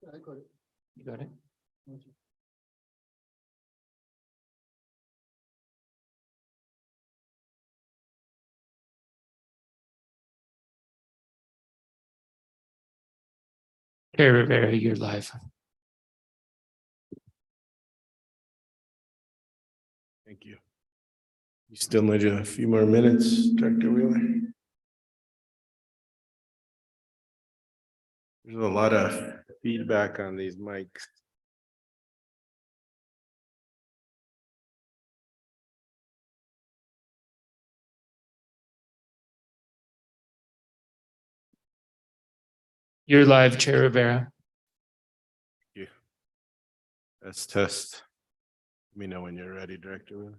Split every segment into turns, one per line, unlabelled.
I got it.
You got it? Chair Rivera, you're live.
Thank you. You still need a few more minutes, Director Wheeler? There's a lot of feedback on these mics.
You're live, Chair Rivera.
Let's test. Let me know when you're ready, Director Wheeler.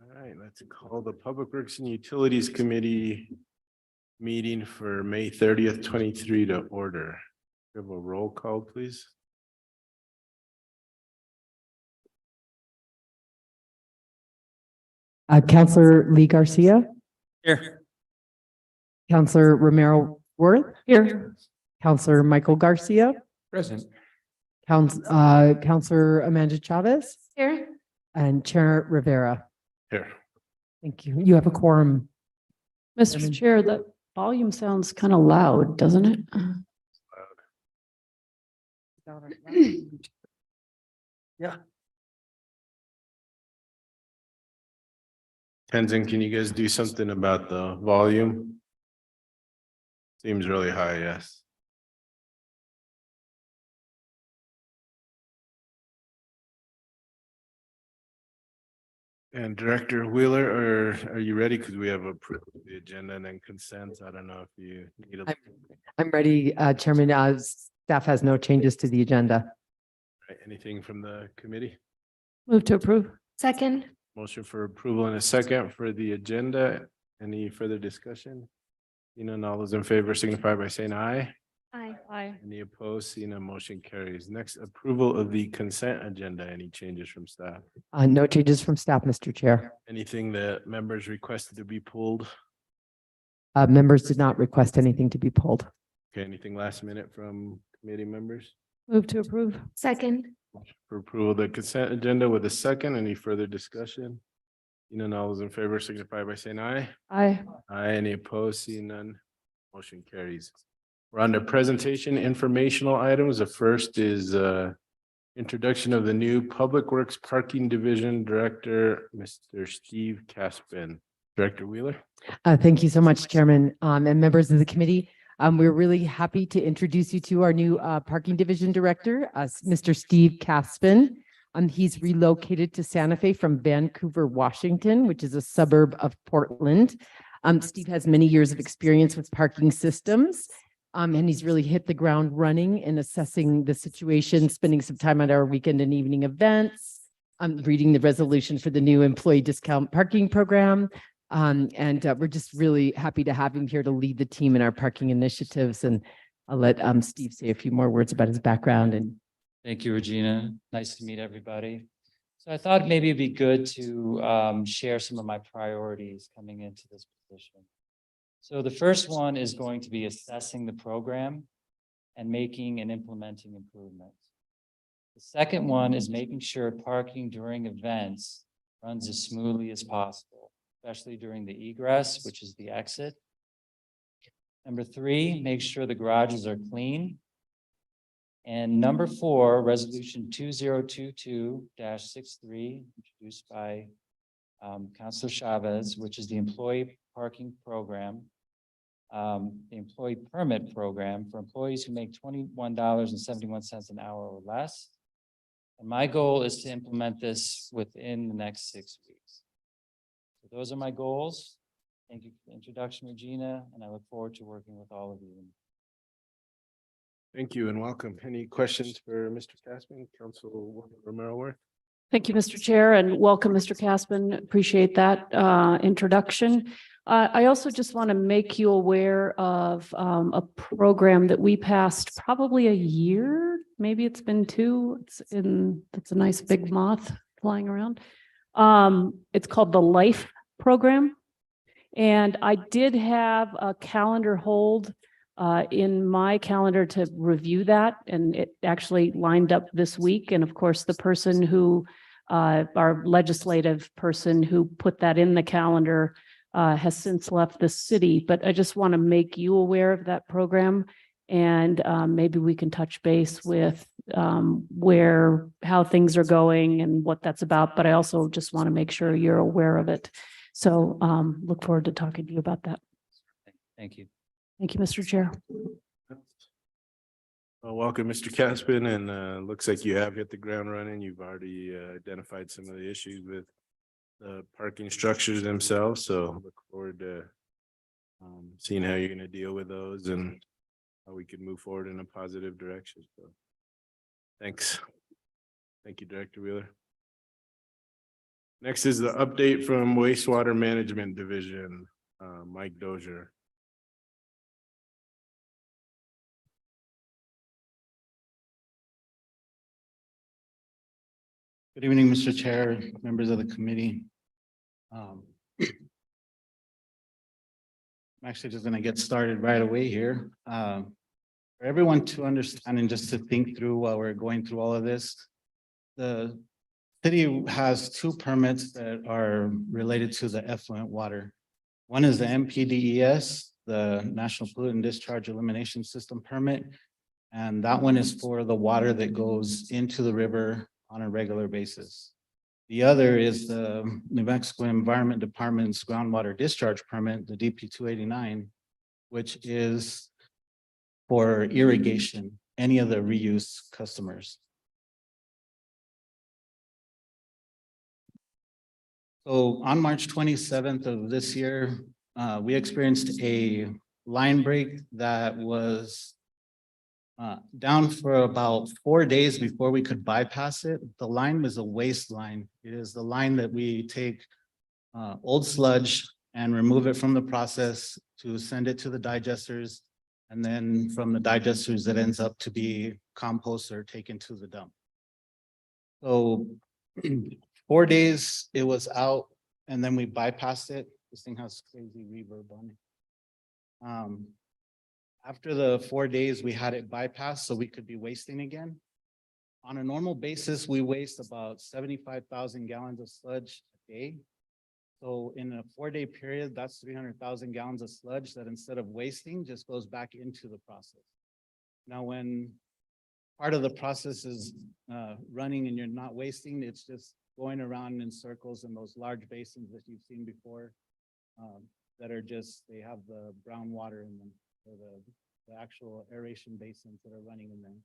All right, let's call the Public Works and Utilities Committee meeting for May 30th, 23 to order. Have a roll call, please.
Councillor Lee Garcia,
Here.
Councillor Romero Worth,
Here.
Councillor Michael Garcia,
Present.
Councillor Amanda Chavez,
Here.
and Chair Rivera.
Here.
Thank you. You have a quorum.
Mr.
Chairman.
Chair, the volume sounds kind of loud, doesn't it?
Tenzin, can you guys do something about the volume? Seems really high, yes. And Director Wheeler, are you ready? Because we have approved the agenda and then consent. I don't know if you need a.
I'm ready, Chairman. Staff has no changes to the agenda.
Anything from the committee?
Move to approve.
Second.
Motion for approval in a second for the agenda. Any further discussion? You know, all those in favor signify by saying aye.
Aye.
Aye.
Any opposed? Seeing none, motion carries. Next, approval of the consent agenda. Any changes from staff?
No changes from staff, Mr. Chair.
Anything that members requested to be pulled?
Members did not request anything to be pulled.
Okay, anything last minute from committee members?
Move to approve.
Second.
For approval of the consent agenda with a second, any further discussion? You know, all those in favor signify by saying aye.
Aye.
Aye, any opposed? Seeing none, motion carries. We're on to presentation informational items. The first is introduction of the new Public Works Parking Division Director, Mr. Steve Caspin. Director Wheeler.
Thank you so much, Chairman, and members of the committee. We're really happy to introduce you to our new Parking Division Director, Mr. Steve Caspin. He's relocated to Santa Fe from Vancouver, Washington, which is a suburb of Portland. Steve has many years of experience with parking systems, and he's really hit the ground running in assessing the situation, spending some time at our weekend and evening events, reading the resolution for the new employee discount parking program. We're just really happy to have him here to lead the team in our parking initiatives. And I'll let Steve say a few more words about his background. And
Thank you, Regina. Nice to meet everybody. So I thought maybe it'd be good to share some of my priorities coming into this position. So the first one is going to be assessing the program and making and implementing improvements. The second one is making sure parking during events runs as smoothly as possible, especially during the egress, which is the exit. Number three, make sure the garages are clean. And number four, resolution 2022-63, introduced by Councilor Chavez, which is the employee parking program, the employee permit program for employees who make $21.71 an hour or less. And my goal is to implement this within the next 6 weeks. So those are my goals. Thank you for the introduction, Regina, and I look forward to working with all of you.
Thank you and welcome. Any questions for Mr. Caspin, Council Romero Worth?
Thank you, Mr. Chair, and welcome, Mr. Caspin. Appreciate that introduction. I also just want to make you aware of a program that we passed probably a year, maybe it's been two. It's a nice big moth flying around. It's called the LIFE program. And I did have a calendar hold in my calendar to review that, and it actually lined up this week. And of course, the person who, our legislative person who put that in the calendar has since left the city, but I just want to make you aware of that program. And maybe we can touch base with how things are going and what that's about. But I also just want to make sure you're aware of it. So look forward to talking to you about that.
Thank you.
Thank you, Mr. Chair.
Well, welcome, Mr. Caspin, and looks like you have hit the ground running. You've already identified some of the issues with the parking structures themselves, so look forward to seeing how you're going to deal with those and how we can move forward in a positive direction. So thanks. Thank you, Director Wheeler. Next is the update from Wastewater Management Division, Mike Dozier.
Good evening, Mr. Chair, members of the committee. I'm actually just going to get started right away here. For everyone to understand and just to think through while we're going through all of this, the city has two permits that are related to the effluent water. One is the NPDES, the National Pollutant Discharge Elimination System permit, and that one is for the water that goes into the river on a regular basis. The other is the New Mexico Environment Department's groundwater discharge permit, the DP 289, which is for irrigation, any of the reuse customers. So on March 27th of this year, we experienced a line break that was down for about 4 days before we could bypass it. The line was a waste line. It is the line that we take old sludge and remove it from the process to send it to the digesters. And then from the digesters, it ends up to be compost or taken to the dump. So 4 days it was out and then we bypassed it. This thing has crazy reverb on it. After the 4 days, we had it bypassed so we could be wasting again. On a normal basis, we waste about 75,000 gallons of sludge a day. So in a 4-day period, that's 300,000 gallons of sludge that instead of wasting just goes back into the process. Now, when part of the process is running and you're not wasting, it's just going around in circles in those large basins that you've seen before that are just, they have the brown water in them. The actual aeration basins that are running in there.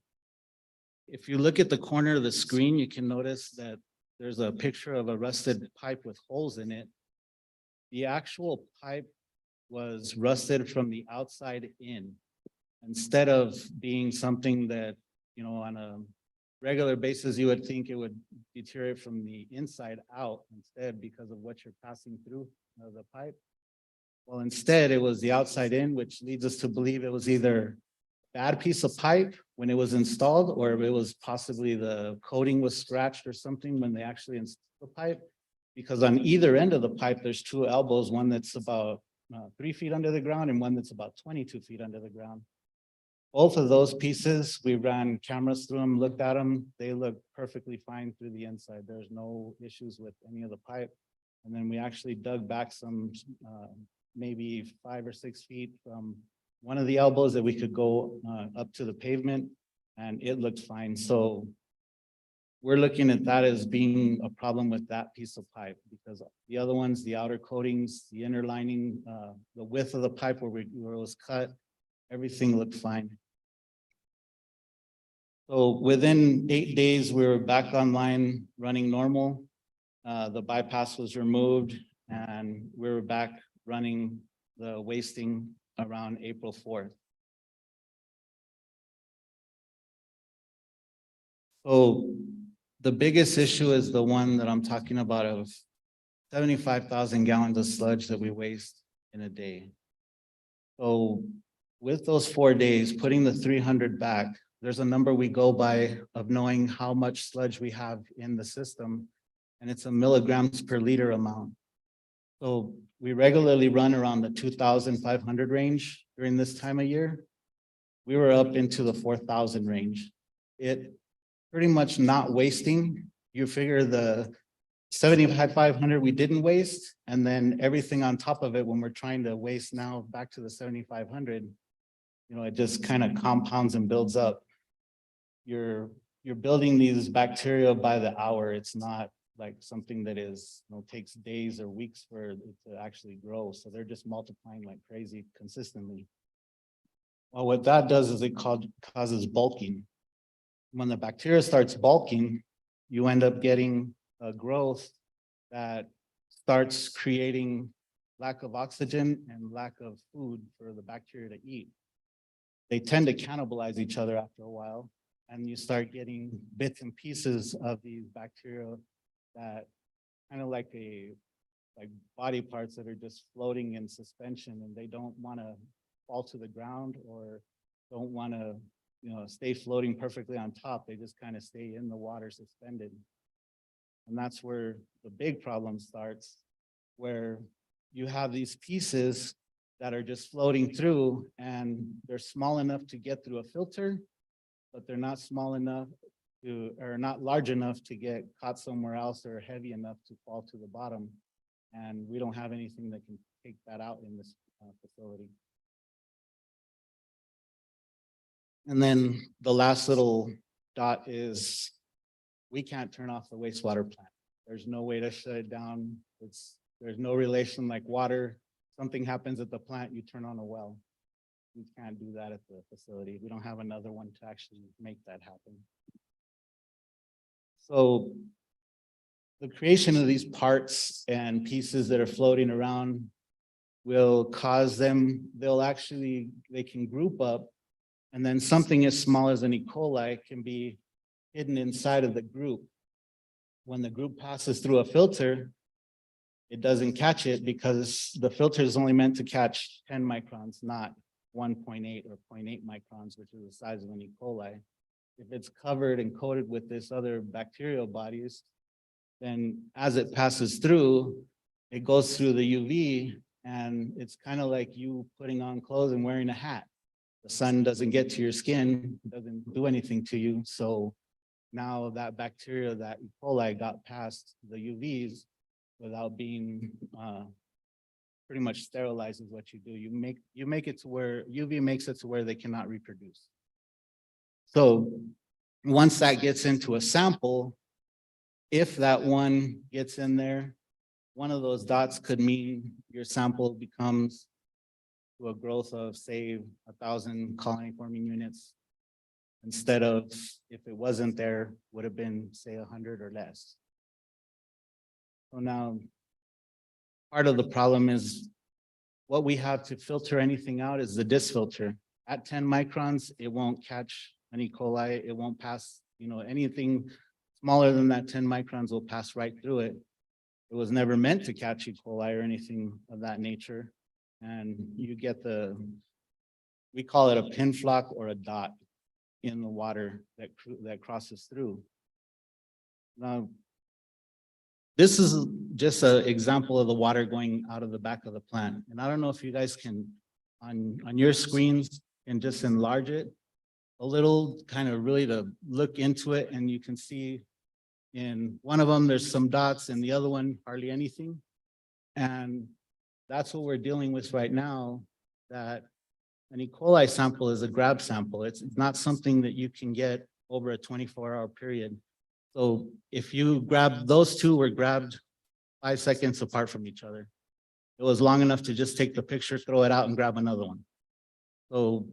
If you look at the corner of the screen, you can notice that there's a picture of a rusted pipe with holes in it. The actual pipe was rusted from the outside in, instead of being something that, you know, on a regular basis, you would think it would deteriorate from the inside out instead because of what you're passing through the pipe. Well, instead, it was the outside in, which leads us to believe it was either a bad piece of pipe when it was installed, or it was possibly the coating was scratched or something when they actually installed the pipe. Because on either end of the pipe, there's two elbows, one that's about 3 feet under the ground and one that's about 22 feet under the ground. Both of those pieces, we ran cameras through them, looked at them. They look perfectly fine through the inside. There's no issues with any of the pipe. And then we actually dug back some maybe 5 or 6 feet from one of the elbows that we could go up to the pavement, and it looked fine. So we're looking at that as being a problem with that piece of pipe, because the other ones, the outer coatings, the inner lining, the width of the pipe where it was cut, everything looked fine. So within 8 days, we were back online running normal. The bypass was removed and we were back running the wasting around April 4th. So the biggest issue is the one that I'm talking about of 75,000 gallons of sludge that we waste in a day. So with those 4 days, putting the 300 back, there's a number we go by of knowing how much sludge we have in the system, and it's a milligrams per liter amount. So we regularly run around the 2,500 range during this time of year. We were up into the 4,000 range. It pretty much not wasting. You figure the 7,500 we didn't waste, and then everything on top of it when we're trying to waste now back to the 7,500, it just kind of compounds and builds up. You're building these bacteria by the hour. It's not like something that takes days or weeks for it to actually grow. So they're just multiplying like crazy consistently. Well, what that does is it causes bulking. When the bacteria starts bulking, you end up getting a growth that starts creating lack of oxygen and lack of food for the bacteria to eat. They tend to cannibalize each other after a while, and you start getting bits and pieces of these bacteria that kind of like body parts that are just floating in suspension, and they don't want to fall to the ground or don't want to stay floating perfectly on top. They just kind of stay in the water suspended. And that's where the big problem starts, where you have these pieces that are just floating through, and they're small enough to get through a filter, but they're not small enough or not large enough to get caught somewhere else, or heavy enough to fall to the bottom. And we don't have anything that can take that out in this facility. And then the last little dot is we can't turn off the wastewater plant. There's no way to shut it down. There's no relation like water. Something happens at the plant, you turn on a well. We can't do that at the facility. We don't have another one to actually make that happen. So the creation of these parts and pieces that are floating around will cause them, they can group up, and then something as small as an E. coli can be hidden inside of the group. When the group passes through a filter, it doesn't catch it because the filter is only meant to catch 10 microns, not 1.8 or 0.8 microns, which is the size of an E. coli. If it's covered and coated with this other bacterial bodies, then as it passes through, it goes through the UV, and it's kind of like you putting on clothes and wearing a hat. The sun doesn't get to your skin, doesn't do anything to you. So now that bacteria, that E. coli, got past the UVs without being pretty much sterilizes what you do. You make it to where UV makes it to where they cannot reproduce. So once that gets into a sample, if that one gets in there, one of those dots could mean your sample becomes to a growth of, say, 1,000 colony forming units, instead of, if it wasn't there, would have been, say, 100 or less. So now part of the problem is what we have to filter anything out is the disfilter. At 10 microns, it won't catch an E. coli. It won't pass, anything smaller than that 10 microns will pass right through it. It was never meant to catch E. coli or anything of that nature. And you get we call it a pin flock or a dot in the water that crosses through. Now, this is just an example of the water going out of the back of the plant. And I don't know if you guys can, on your screens, and just enlarge it a little, kind of really to look into it. And you can see in one of them, there's some dots, and the other one, hardly anything. And that's what we're dealing with right now, that an E. coli sample is a grab sample. It's not something that you can get over a 24-hour period. So if you grab, those two were grabbed 5 seconds apart from each other. It was long enough to just take the picture, throw it out, and grab another one. So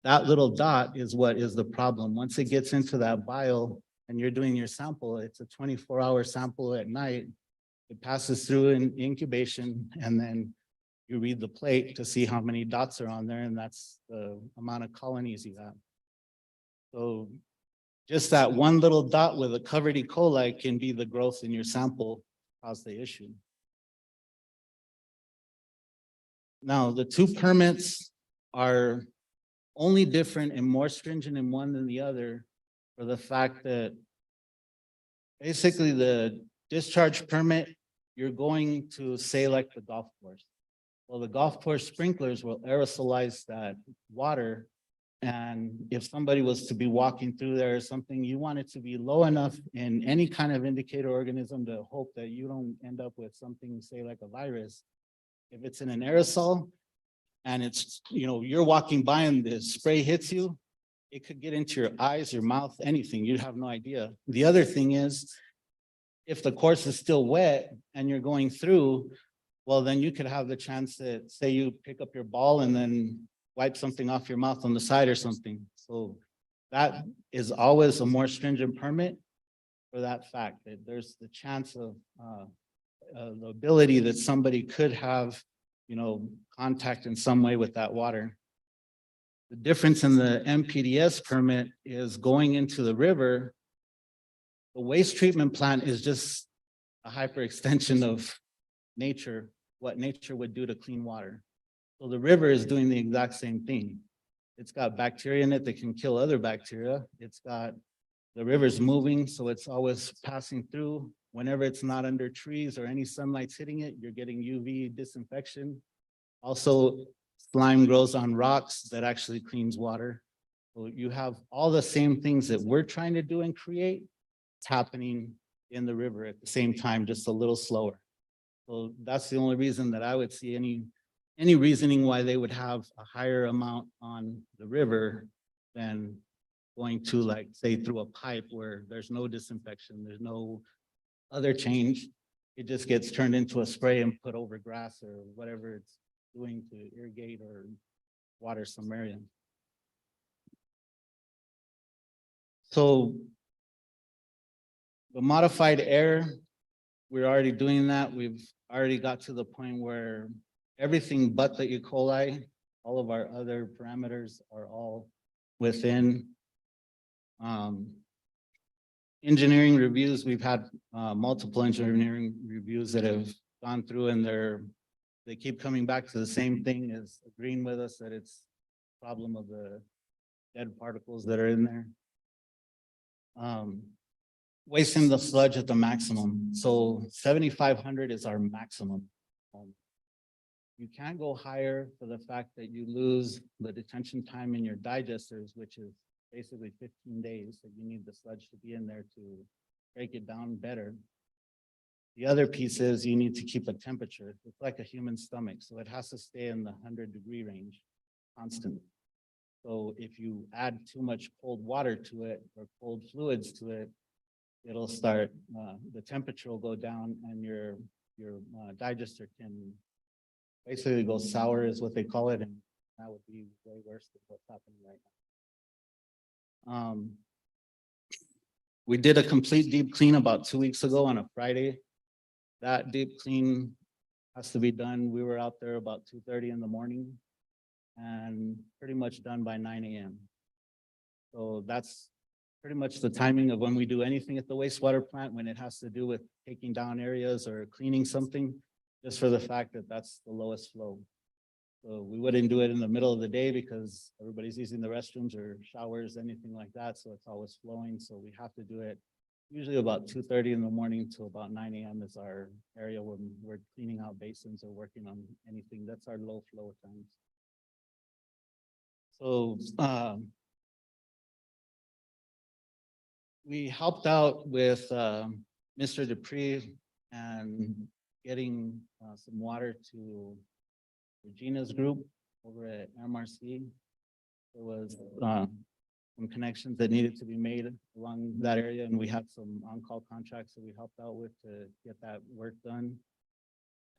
that little dot is what is the problem. Once it gets into that vial and you're doing your sample, it's a 24-hour sample at night. It passes through in incubation, and then you read the plate to see how many dots are on there, and that's the amount of colonies you have. So just that one little dot with a covered E. coli can be the growth in your sample, cause the issue. Now, the two permits are only different and more stringent in one than the other for the fact that basically the discharge permit, you're going to say like the golf course. Well, the golf course sprinklers will aerosolize that water. And if somebody was to be walking through there or something, you want it to be low enough in any kind of indicator organism to hope that you don't end up with something, say like a virus. If it's in an aerosol and it's, you're walking by and the spray hits you, it could get into your eyes, your mouth, anything. You have no idea. The other thing is, if the course is still wet and you're going through, well, then you could have the chance that, say you pick up your ball and then wipe something off your mouth on the side or something. So that is always a more stringent permit for that fact, that there's the chance of the ability that somebody could have, contact in some way with that water. The difference in the MPDS permit is going into the river. The waste treatment plant is just a hyperextension of nature, what nature would do to clean water. So the river is doing the exact same thing. It's got bacteria in it that can kill other bacteria. The river's moving, so it's always passing through. Whenever it's not under trees or any sunlight's hitting it, you're getting UV disinfection. Also, slime grows on rocks that actually cleans water. So you have all the same things that we're trying to do and create. It's happening in the river at the same time, just a little slower. So that's the only reason that I would see any reasoning why they would have a higher amount on the river than going to, like, say, through a pipe where there's no disinfection, there's no other change. It just gets turned into a spray and put over grass or whatever it's doing to irrigate or water some area. So the modified air, we're already doing that. We've already got to the point where everything but the E. coli, all of our other parameters are all within. Engineering reviews, we've had multiple engineering reviews that have gone through, and they keep coming back to the same thing, as agreeing with us that it's a problem of the dead particles that are in there. Wasting the sludge at the maximum. So 7,500 is our maximum. You can't go higher for the fact that you lose the detention time in your digesters, which is basically 15 days. So you need the sludge to be in there to break it down better. The other piece is you need to keep a temperature. It's like a human stomach, so it has to stay in the 100-degree range constantly. So if you add too much cold water to it or cold fluids to it, it'll start, the temperature will go down, and your digester can basically go sour, is what they call it, and that would be way worse than what's happening right now. We did a complete deep clean about 2 weeks ago on a Friday. That deep clean has to be done. We were out there about 2:30 in the morning and pretty much done by 9 a.m. So that's pretty much the timing of when we do anything at the wastewater plant, when it has to do with taking down areas or cleaning something, just for the fact that that's the lowest flow. So we wouldn't do it in the middle of the day because everybody's using the restrooms or showers, anything like that. So it's always flowing. So we have to do it usually about 2:30 in the morning to about 9 a.m. is our area when we're cleaning out basins or working on anything. That's our low flow times. So we helped out with Mr. Dupree and getting some water to Regina's group over at MRC. There was some connections that needed to be made along that area, and we had some on-call contracts that we helped out with to get that work done.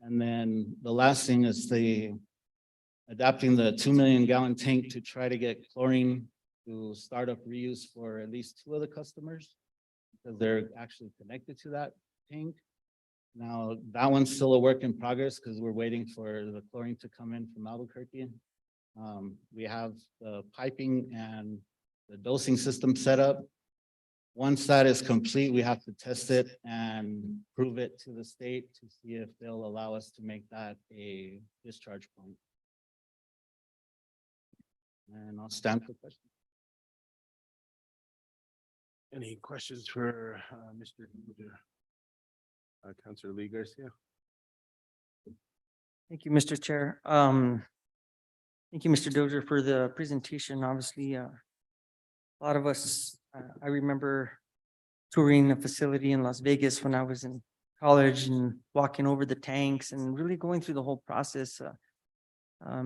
And then the last thing is adapting the 2 million gallon tank to try to get chlorine to start up reuse for at least 2 of the customers, because they're actually connected to that tank. Now, that one's still a work in progress because we're waiting for the chlorine to come in from Albuquerque. We have the piping and the dosing system set up. Once that is complete, we have to test it and prove it to the state to see if they'll allow us to make that a discharge point. And I'll stand for questions.
Any questions for Mr. Councilor Lee Garcia?
Thank you, Mr. Chair. Thank you, Mr. Dozier, for the presentation. Obviously, a lot of us, I remember touring a facility in Las Vegas when I was in college and walking over the tanks and really going through the whole process.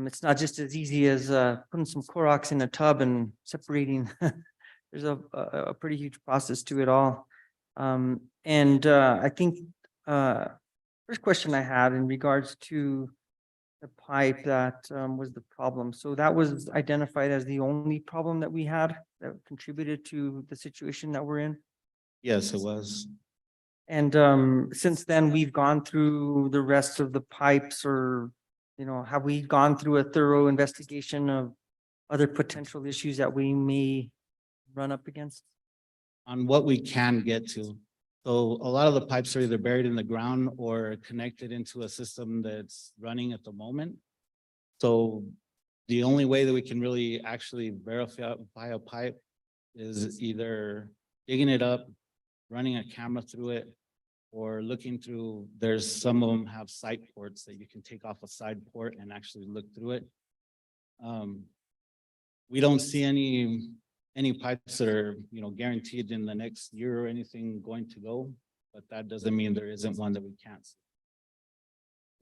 It's not just as easy as putting some Clorox in a tub and separating. There's a pretty huge process to it all. I think first question I had in regards to the pipe that was the problem. So that was identified as the only problem that we had that contributed to the situation that we're in.
Yes, it was.
And since then, we've gone through the rest of the pipes, or, you know, have we gone through a thorough investigation of other potential issues that we may run up against?
On what we can get to. So a lot of the pipes are either buried in the ground or connected into a system that's running at the moment. So the only way that we can really actually verify a pipe is either digging it up, running a camera through it, or looking through, there's some of them have side ports that you can take off a side port and actually look through it. We don't see any pipes that are, you know, guaranteed in the next year or anything going to go, but that doesn't mean there isn't one that we can't see.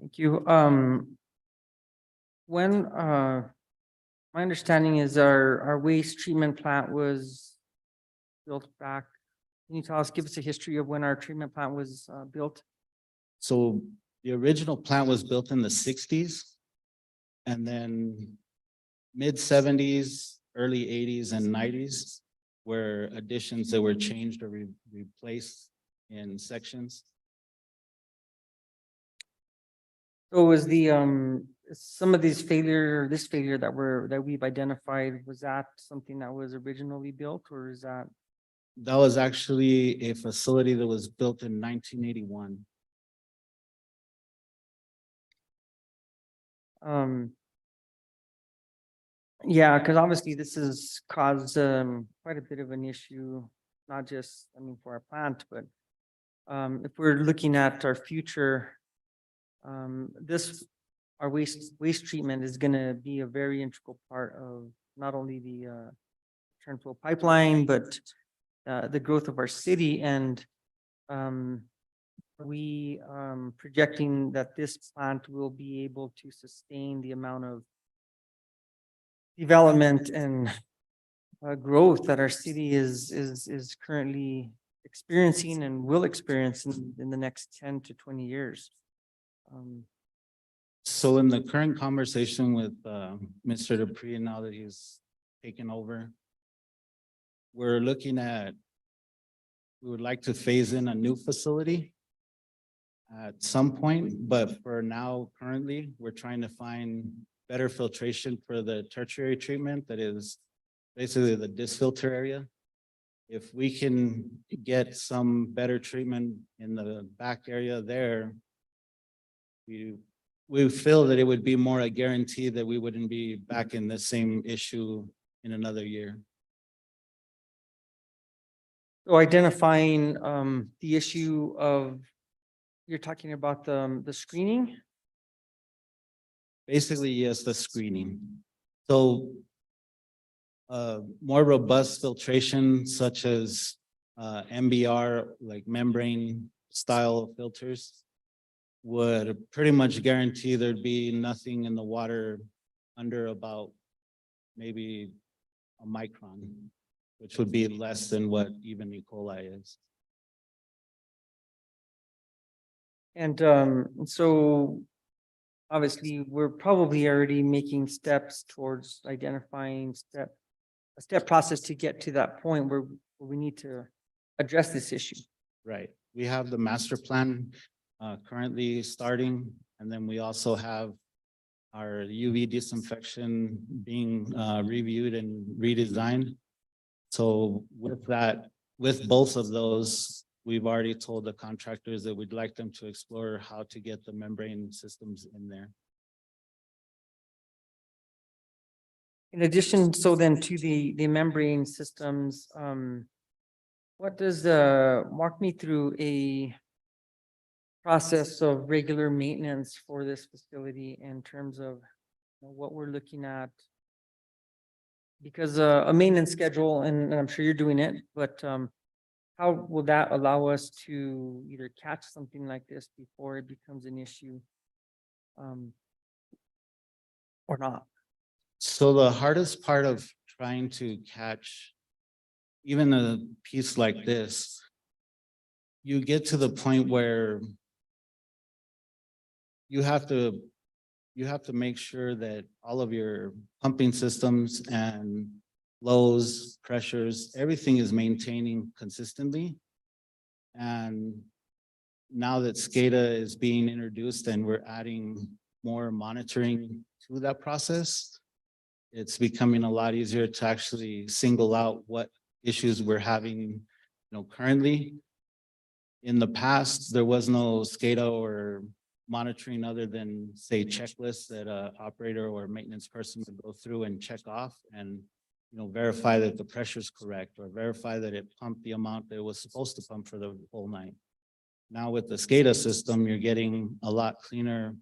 Thank you. When my understanding is our waste treatment plant was built back. Can you tell us, give us a history of when our treatment plant was built?
So the original plant was built in the 60s, and then mid-70s, early 80s and 90s were additions that were changed or replaced in sections.
So was the some of these this failure that we've identified, was that something that was originally built, or is that?
That was actually a facility that was built in 1981.
Yeah, because obviously this has caused quite a bit of an issue, not just, I mean, for our plant, but if we're looking at our future, our waste treatment is going to be a very integral part of not only the return flow pipeline, but the growth of our city. And we projecting that this plant will be able to sustain the amount of development and growth that our city is currently experiencing and will experience in the next 10 to 20 years.
So in the current conversation with Mr. Dupree, now that he's taken over, we're looking at, we would like to phase in a new facility at some point, but for now, currently, we're trying to find better filtration for the tertiary treatment that is basically the disfilter area. If we can get some better treatment in the back area there, we feel that it would be more a guarantee that we wouldn't be back in the same issue in another year.
So identifying the issue of, you're talking about the screening?
Basically, yes, the screening. So more robust filtration such as MBR, like membrane style filters, would pretty much guarantee there'd be nothing in the water under about maybe a micron, which would be less than what even E. coli is.
And so obviously, we're probably already making steps towards identifying a step process to get to that point where we need to address this issue.
Right. We have the master plan currently starting, and then we also have our UV disinfection being reviewed and redesigned. So with that, with both of those, we've already told the contractors that we'd like them to explore how to get the membrane systems in there.
In addition, so then to the membrane systems, what does walk me through process of regular maintenance for this facility in terms of what we're looking at. Because a maintenance schedule, and I'm sure you're doing it, but how will that allow us to either catch something like this before it becomes an issue? Or not?
So the hardest part of trying to catch even a piece like this, you get to the point where you have to make sure that all of your pumping systems and flows, pressures, everything is maintaining consistently. And now that SCADA is being introduced and we're adding more monitoring to that process, it's becoming a lot easier to actually single out what issues we're having, currently. In the past, there was no SCADA or monitoring other than, say, checklists that a operator or maintenance person would go through and check off and, verify that the pressure is correct or verify that it pumped the amount that it was supposed to pump for the whole night. Now with the SCADA system, you're getting a lot cleaner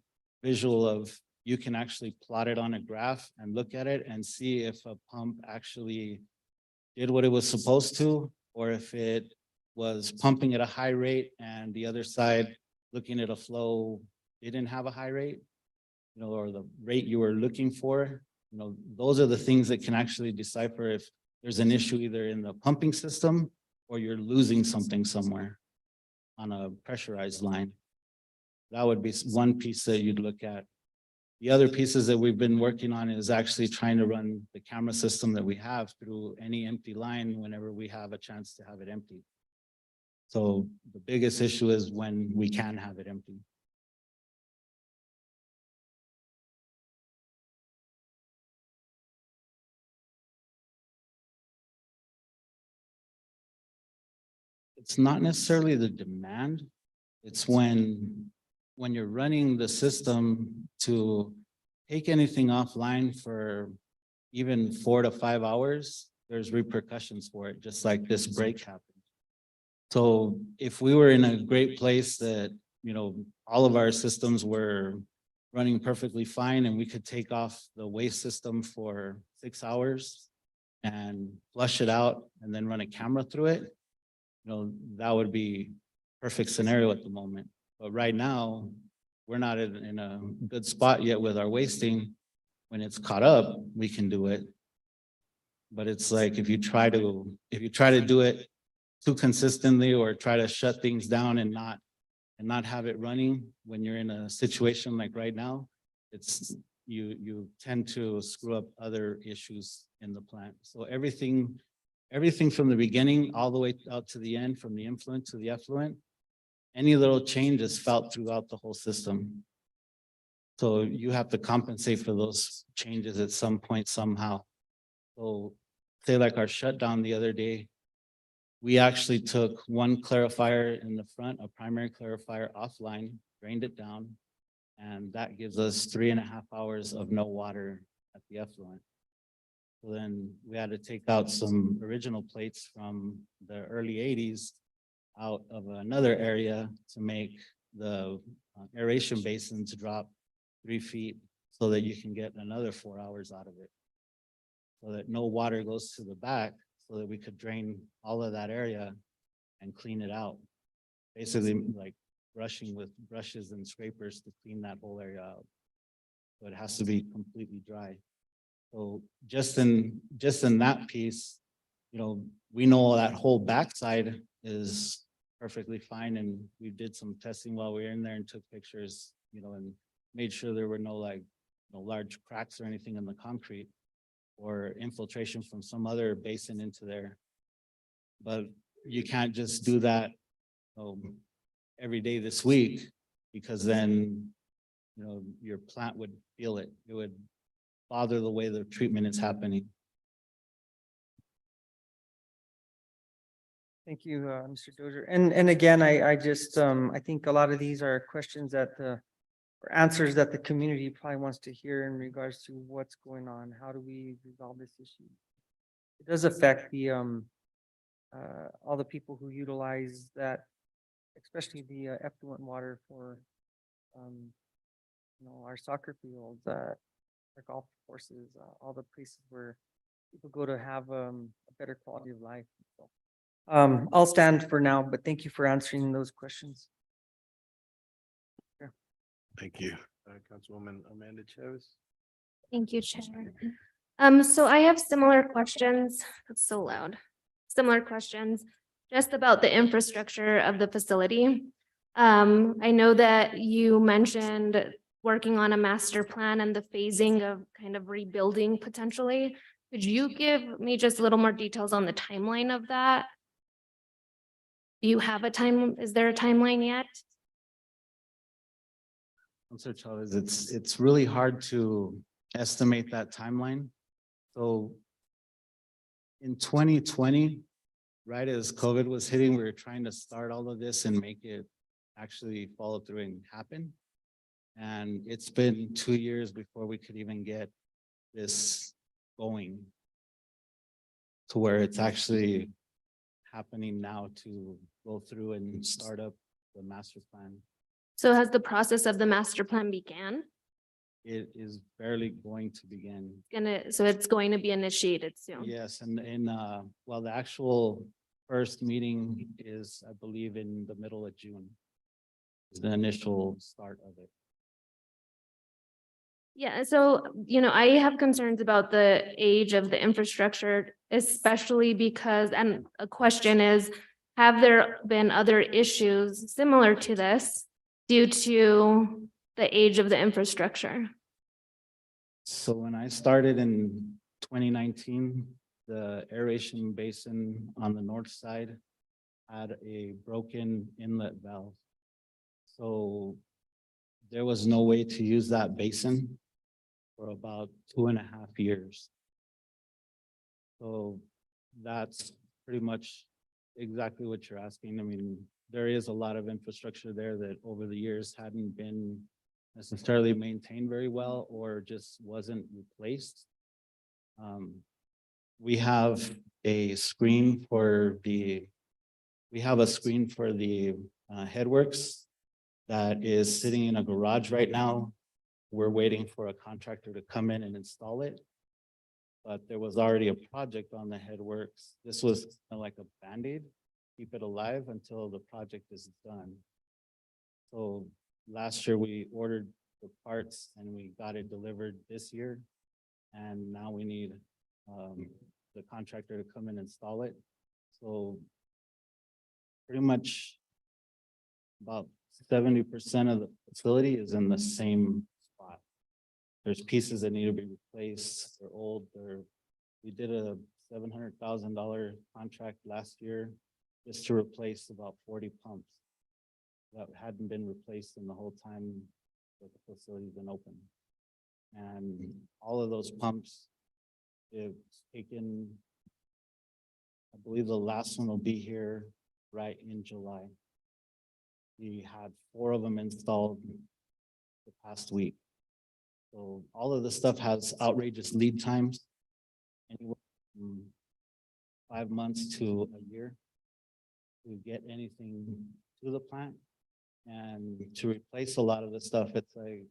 visual of, you can actually plot it on a graph and look at it and see if a pump actually did what it was supposed to, or if it was pumping at a high rate and the other side looking at a flow didn't have a high rate, or the rate you were looking for. Those are the things that can actually decipher if there's an issue either in the pumping system or you're losing something somewhere on a pressurized line. That would be one piece that you'd look at. The other pieces that we've been working on is actually trying to run the camera system that we have through any empty line whenever we have a chance to have it empty. So the biggest issue is when we can have it empty. It's not necessarily the demand. It's when you're running the system to take anything offline for even 4 to 5 hours, there's repercussions for it, just like this break happened. So if we were in a great place that, all of our systems were running perfectly fine and we could take off the waste system for 6 hours and flush it out and then run a camera through it, that would be perfect scenario at the moment. But right now, we're not in a good spot yet with our wasting. When it's caught up, we can do it. But it's like if you try to do it too consistently or try to shut things down and not have it running when you're in a situation like right now, it's you tend to screw up other issues in the plant. So everything from the beginning all the way out to the end, from the influent to the effluent, any little change is felt throughout the whole system. So you have to compensate for those changes at some point somehow. So say like our shutdown the other day, we actually took one clarifier in the front, a primary clarifier offline, drained it down, and that gives us 3.5 hours of no water at the effluent. So then we had to take out some original plates from the early 80s out of another area to make the aeration basins drop 3 feet so that you can get another 4 hours out of it. So that no water goes to the back, so that we could drain all of that area and clean it out. Basically like brushing with brushes and scrapers to clean that whole area out. So it has to be completely dry. So just in that piece, we know that whole backside is perfectly fine, and we did some testing while we were in there and took pictures, and made sure there were no large cracks or anything in the concrete or infiltration from some other basin into there. But you can't just do that every day this week, because then your plant would feel it. It would bother the way the treatment is happening.
Thank you, Mr. Dozier. And again, I just, I think a lot of these are questions that or answers that the community probably wants to hear in regards to what's going on. How do we resolve this issue? It does affect the all the people who utilize that especially the effluent water for, our soccer fields, our golf courses, all the places where people go to have a better quality of life. So, I'll stand for now, but thank you for answering those questions.
Thank you. Councilwoman Amanda Chavez.
Thank you, Chair. So I have similar questions. It's so loud. Similar questions just about the infrastructure of the facility. I know that you mentioned working on a master plan and the phasing of kind of rebuilding potentially. Could you give me just a little more details on the timeline of that? Do you have a time? Is there a timeline yet?
Councilor Chavez, it's really hard to estimate that timeline. So in 2020, right as COVID was hitting, we were trying to start all of this and make it actually follow through and happen. And it's been 2 years before we could even get this going to where it's actually happening now to go through and start up the master plan.
So has the process of the master plan began?
It is barely going to begin.
So it's going to be initiated soon.
Yes, and well, the actual first meeting is, I believe, in the middle of June. Is the initial start of it.
Yeah, so, I have concerns about the age of the infrastructure, especially because, and a question is, have there been other issues similar to this due to the age of the infrastructure?
So when I started in 2019, the aeration basin on the north side had a broken inlet valve. So there was no way to use that basin for about 2.5 years. So that's pretty much exactly what you're asking. I mean, there is a lot of infrastructure there that over the years hadn't been necessarily maintained very well or just wasn't replaced. We have a screen for the headworks that is sitting in a garage right now. We're waiting for a contractor to come in and install it. But there was already a project on the headworks. This was kind of like a Band-Aid, keep it alive until the project is done. So last year we ordered the parts and we got it delivered this year. And now we need the contractor to come and install it. So pretty much about 70% of the facility is in the same spot. There's pieces that need to be replaced. They're old. We did a $700,000 contract last year just to replace about 40 pumps that hadn't been replaced in the whole time that the facility's been open. And all of those pumps, it's taken, I believe the last one will be here right in July. We had 4 of them installed the past week. So all of this stuff has outrageous lead times, anywhere from 5 months to a year to get anything to the plant. And to replace a lot of the stuff, it's like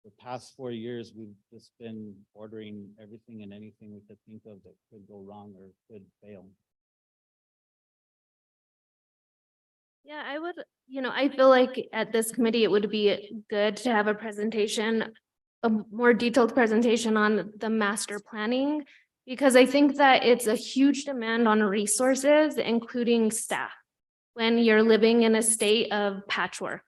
the past 4 years, we've just been ordering everything and anything we could think of that could go wrong or could fail.
Yeah, I would, I feel like at this committee, it would be good to have a presentation, a more detailed presentation on the master planning, because I think that it's a huge demand on resources, including staff, when you're living in a state of patchwork.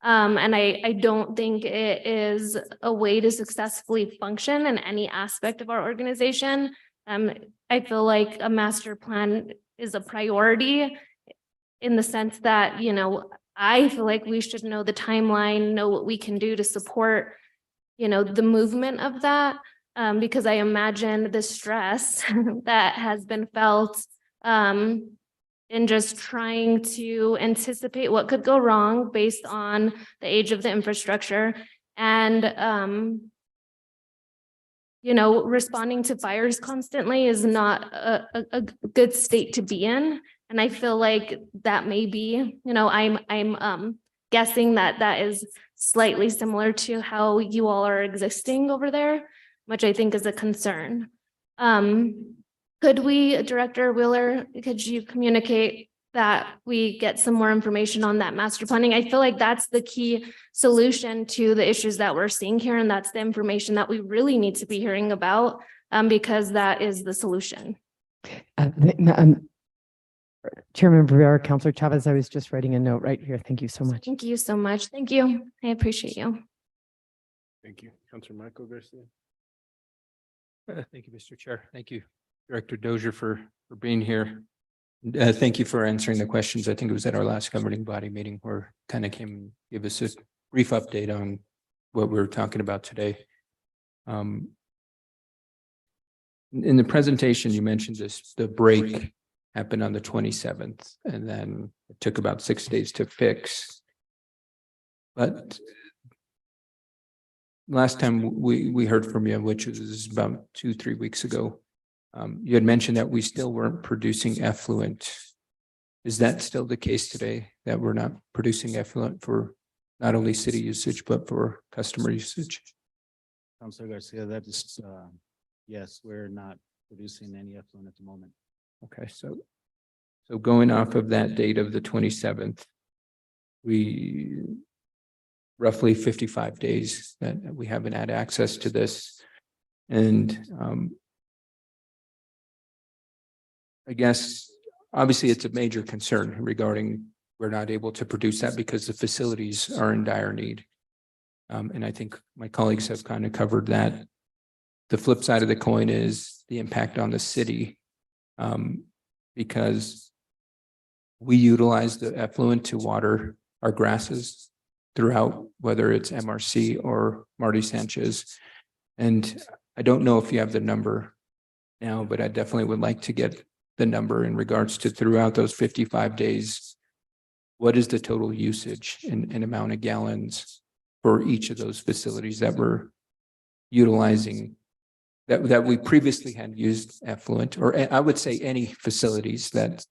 And I don't think it is a way to successfully function in any aspect of our organization. I feel like a master plan is a priority in the sense that, I feel like we should know the timeline, know what we can do to support, the movement of that. Because I imagine the stress that has been felt in just trying to anticipate what could go wrong based on the age of the infrastructure and, responding to fires constantly is not a good state to be in. And I feel like that may be, I'm guessing that that is slightly similar to how you all are existing over there, which I think is a concern. Could we, Director Wheeler, could you communicate that we get some more information on that master planning? I feel like that's the key solution to the issues that we're seeing here, and that's the information that we really need to be hearing about, because that is the solution.
Chairman Rivera, Councilor Chavez, I was just writing a note right here. Thank you so much.
Thank you so much. Thank you. I appreciate you.
Thank you. Councilor Michael Garcia.
Thank you, Mr. Chair. Thank you, Director Dozier, for being here. Thank you for answering the questions. I think it was at our last governing body meeting where kind of came, give us a brief update on what we were talking about today. In the presentation, you mentioned the break happened on the 27th, and then it took about 6 days to fix. But last time we heard from you, which was about 2-3 weeks ago, you had mentioned that we still weren't producing effluent. Is that still the case today, that we're not producing effluent for not only city usage, but for customer usage?
Councilor Garcia, that is, yes, we're not producing any effluent at the moment.
Okay, so going off of that date of the 27th, we roughly 55 days that we haven't had access to this. And I guess, obviously, it's a major concern regarding we're not able to produce that because the facilities are in dire need. And I think my colleagues have kind of covered that. The flip side of the coin is the impact on the city, because we utilize the effluent to water our grasses throughout, whether it's MRC or Marty Sanchez. And I don't know if you have the number now, but I definitely would like to get the number in regards to throughout those 55 days. What is the total usage and amount of gallons for each of those facilities that we're utilizing, that we previously had used effluent, or I would say any facilities that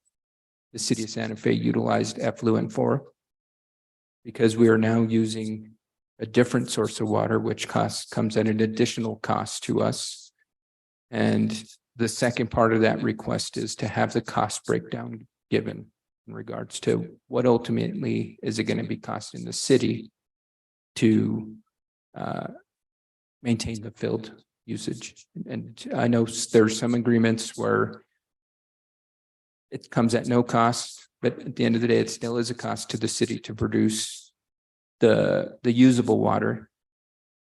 the city of Santa Fe utilized effluent for, because we are now using a different source of water, which comes at an additional cost to us. And the second part of that request is to have the cost breakdown given in regards to what ultimately is it going to be costing the city to maintain the field usage. And I know there's some agreements where it comes at no cost, but at the end of the day, it still is a cost to the city to produce the usable water.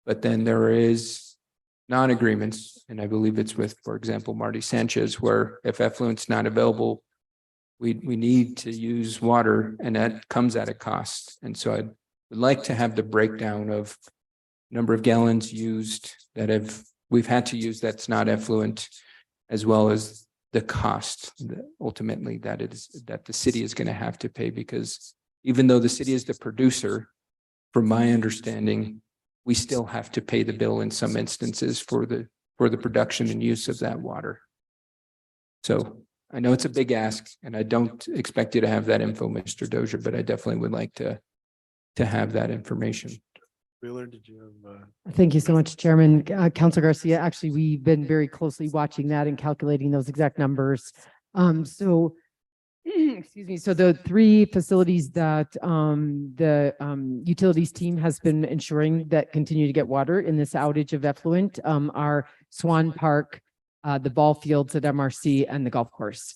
But then there is non-agreements, and I believe it's with, for example, Marty Sanchez, where if effluent's not available, we need to use water, and that comes at a cost. And so I would like to have the breakdown of number of gallons used that we've had to use that's not effluent, as well as the cost ultimately that the city is going to have to pay, because even though the city is the producer, from my understanding, we still have to pay the bill in some instances for the production and use of that water. So I know it's a big ask, and I don't expect you to have that info, Mr. Dozier, but I definitely would like to have that information.
Wheeler, did you have?
Thank you so much, Chairman. Councilor Garcia, actually, we've been very closely watching that and calculating those exact numbers. So, excuse me, so the 3 facilities that the utilities team has been ensuring that continue to get water in this outage of effluent are Swan Park, the ball fields at MRC, and the golf course.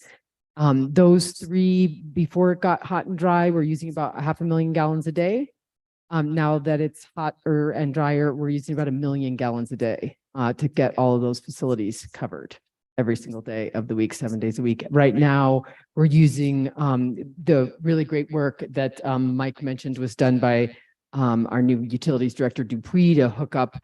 Those 3, before it got hot and dry, were using about 500,000 gallons a day. Now that it's hotter and drier, we're using about 1 million gallons a day to get all of those facilities covered every single day of the week, 7 days a week. Right now, we're using the really great work that Mike mentioned was done by our new utilities director, Dupuy, to hook up,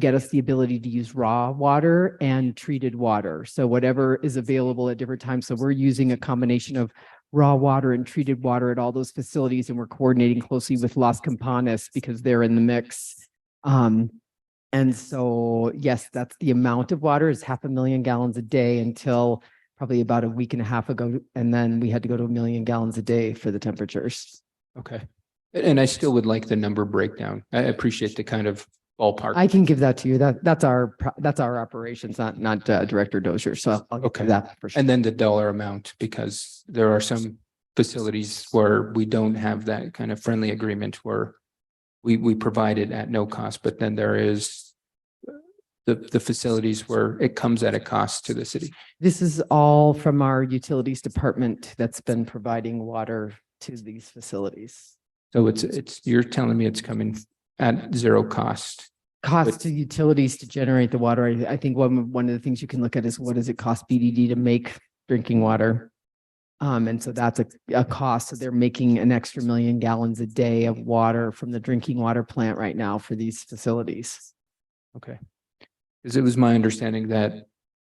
get us the ability to use raw water and treated water. So whatever is available at different times. So we're using a combination of raw water and treated water at all those facilities, and we're coordinating closely with Las Campanas because they're in the mix. And so, yes, that's the amount of water is 500,000 gallons a day until probably about a week and a half ago. And then we had to go to 1 million gallons a day for the temperatures.
Okay. And I still would like the number breakdown. I appreciate the kind of ballpark.
I can give that to you. That's our operations, not Director Dozier. So I'll get
Okay.
to that for sure.
And then the dollar amount, because there are some facilities where we don't have that kind of friendly agreement where we provide it at no cost, but then there is the facilities where it comes at a cost to the city.
This is all from our utilities department that's been providing water to these facilities.
So you're telling me it's coming at zero cost.
Cost to utilities to generate the water. I think one of the things you can look at is what does it cost BDD to make drinking water? And so that's a cost. So they're making an extra 1 million gallons a day of water from the drinking water plant right now for these facilities.
Okay. Because it was my understanding that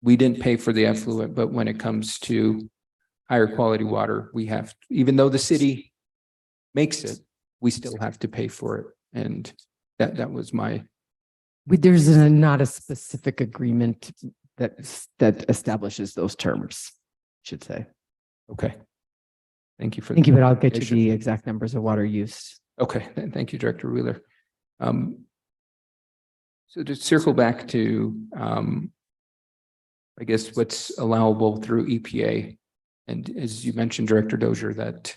we didn't pay for the effluent, but when it comes to higher quality water, we have, even though the city makes it, we still have to pay for it. And that was my,
There's not a specific agreement that establishes those terms, I should say.
okay. Thank you for.
Thank you, but I'll get you
clarification.
the exact numbers of water use.
Okay, thank you, Director Wheeler. So to circle back to, I guess what's allowable through EPA. And as you mentioned, Director Dozier, that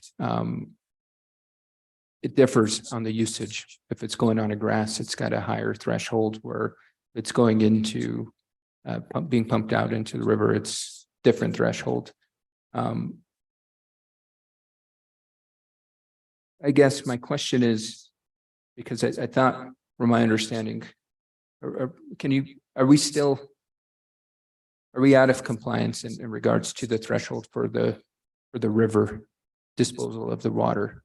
it differs on the usage. If it's going on a grass, it's got a higher threshold, where it's going into being pumped out into the river, it's different threshold. I guess my question is, because I thought from my understanding, are we out of compliance in regards to the threshold for the river disposal of the water?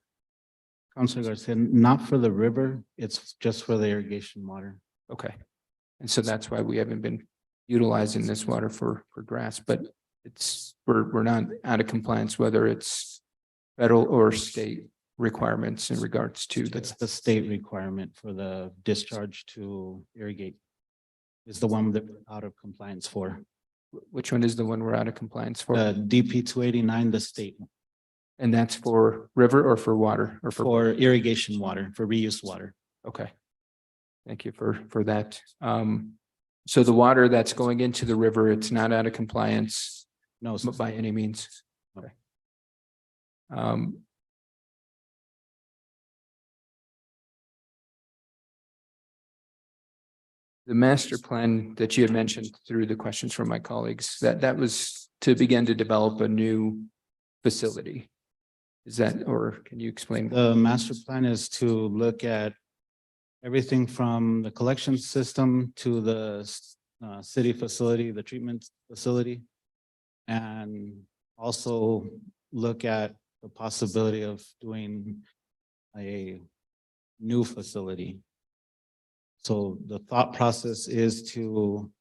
Councilor Garcia, not for the river, it's just for the irrigation water.
Okay. And so that's why we haven't been utilizing this water for grass, but we're not out of compliance, whether it's federal or state requirements in regards to
That's the state requirement for the discharge to irrigate. Is the one that we're out of compliance for.
which one is the one we're out of compliance for?
The DP 289, the state,
And that's for river or for water or
for irrigation water, for reuse water.
Okay. Thank you for that. So the water that's going into the river, it's not out of compliance
No,
by any means. Okay. The master plan that you had mentioned through the questions from my colleagues, that was to begin to develop a new facility. Is that, or can you explain?
the master plan is to look at everything from the collection system to the city facility, the treatment facility. And also look at the possibility of doing a new facility. So the thought process is to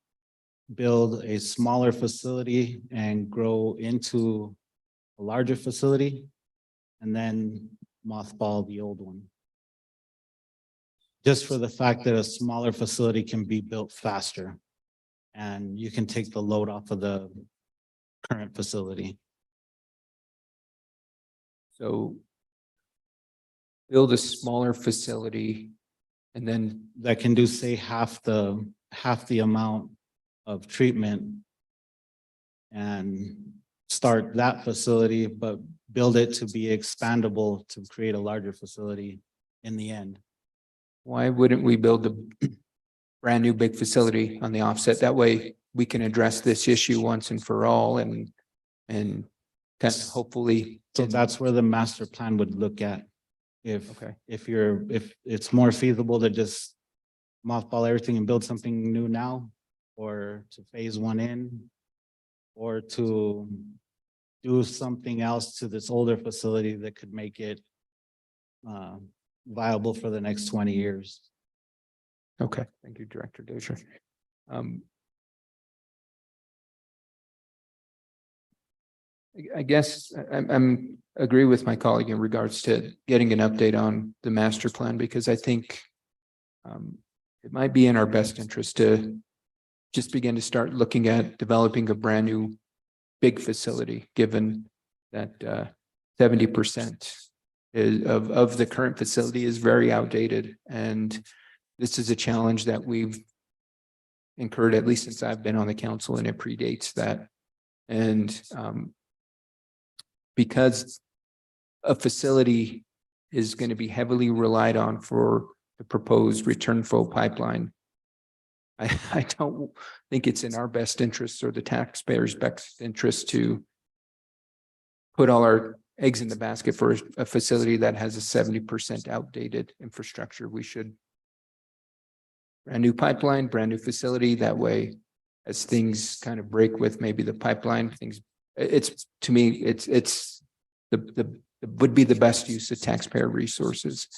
build a smaller facility and grow into a larger facility and then mothball the old one. Just for the fact that a smaller facility can be built faster and you can take the load off of the current facility.
So build a smaller facility and then,
That can do, say, half the amount of treatment and start that facility, but build it to be expandable to create a larger facility in the end.
why wouldn't we build a brand new big facility on the offset? That way we can address this issue once and for all and kind of hopefully.
So that's where the master plan would look at.
Okay.
If it's more feasible to just mothball everything and build something new now, or to phase one in, or to do something else to this older facility that could make it viable for the next 20 years.
Okay, thank you, Director Dozier. I guess I'm agree with my colleague in regards to getting an update on the master plan, because I think it might be in our best interest to just begin to start looking at developing a brand new big facility, given that 70% of the current facility is very outdated. And this is a challenge that we've incurred, at least since I've been on the council, and it predates that. And because a facility is going to be heavily relied on for the proposed return flow pipeline, I don't think it's in our best interests or the taxpayers' best interest to put all our eggs in the basket for a facility that has a 70% outdated infrastructure. We should brand new pipeline, brand new facility. That way, as things kind of break with maybe the pipeline, things, it's, to me, it's would be the best use of taxpayer resources.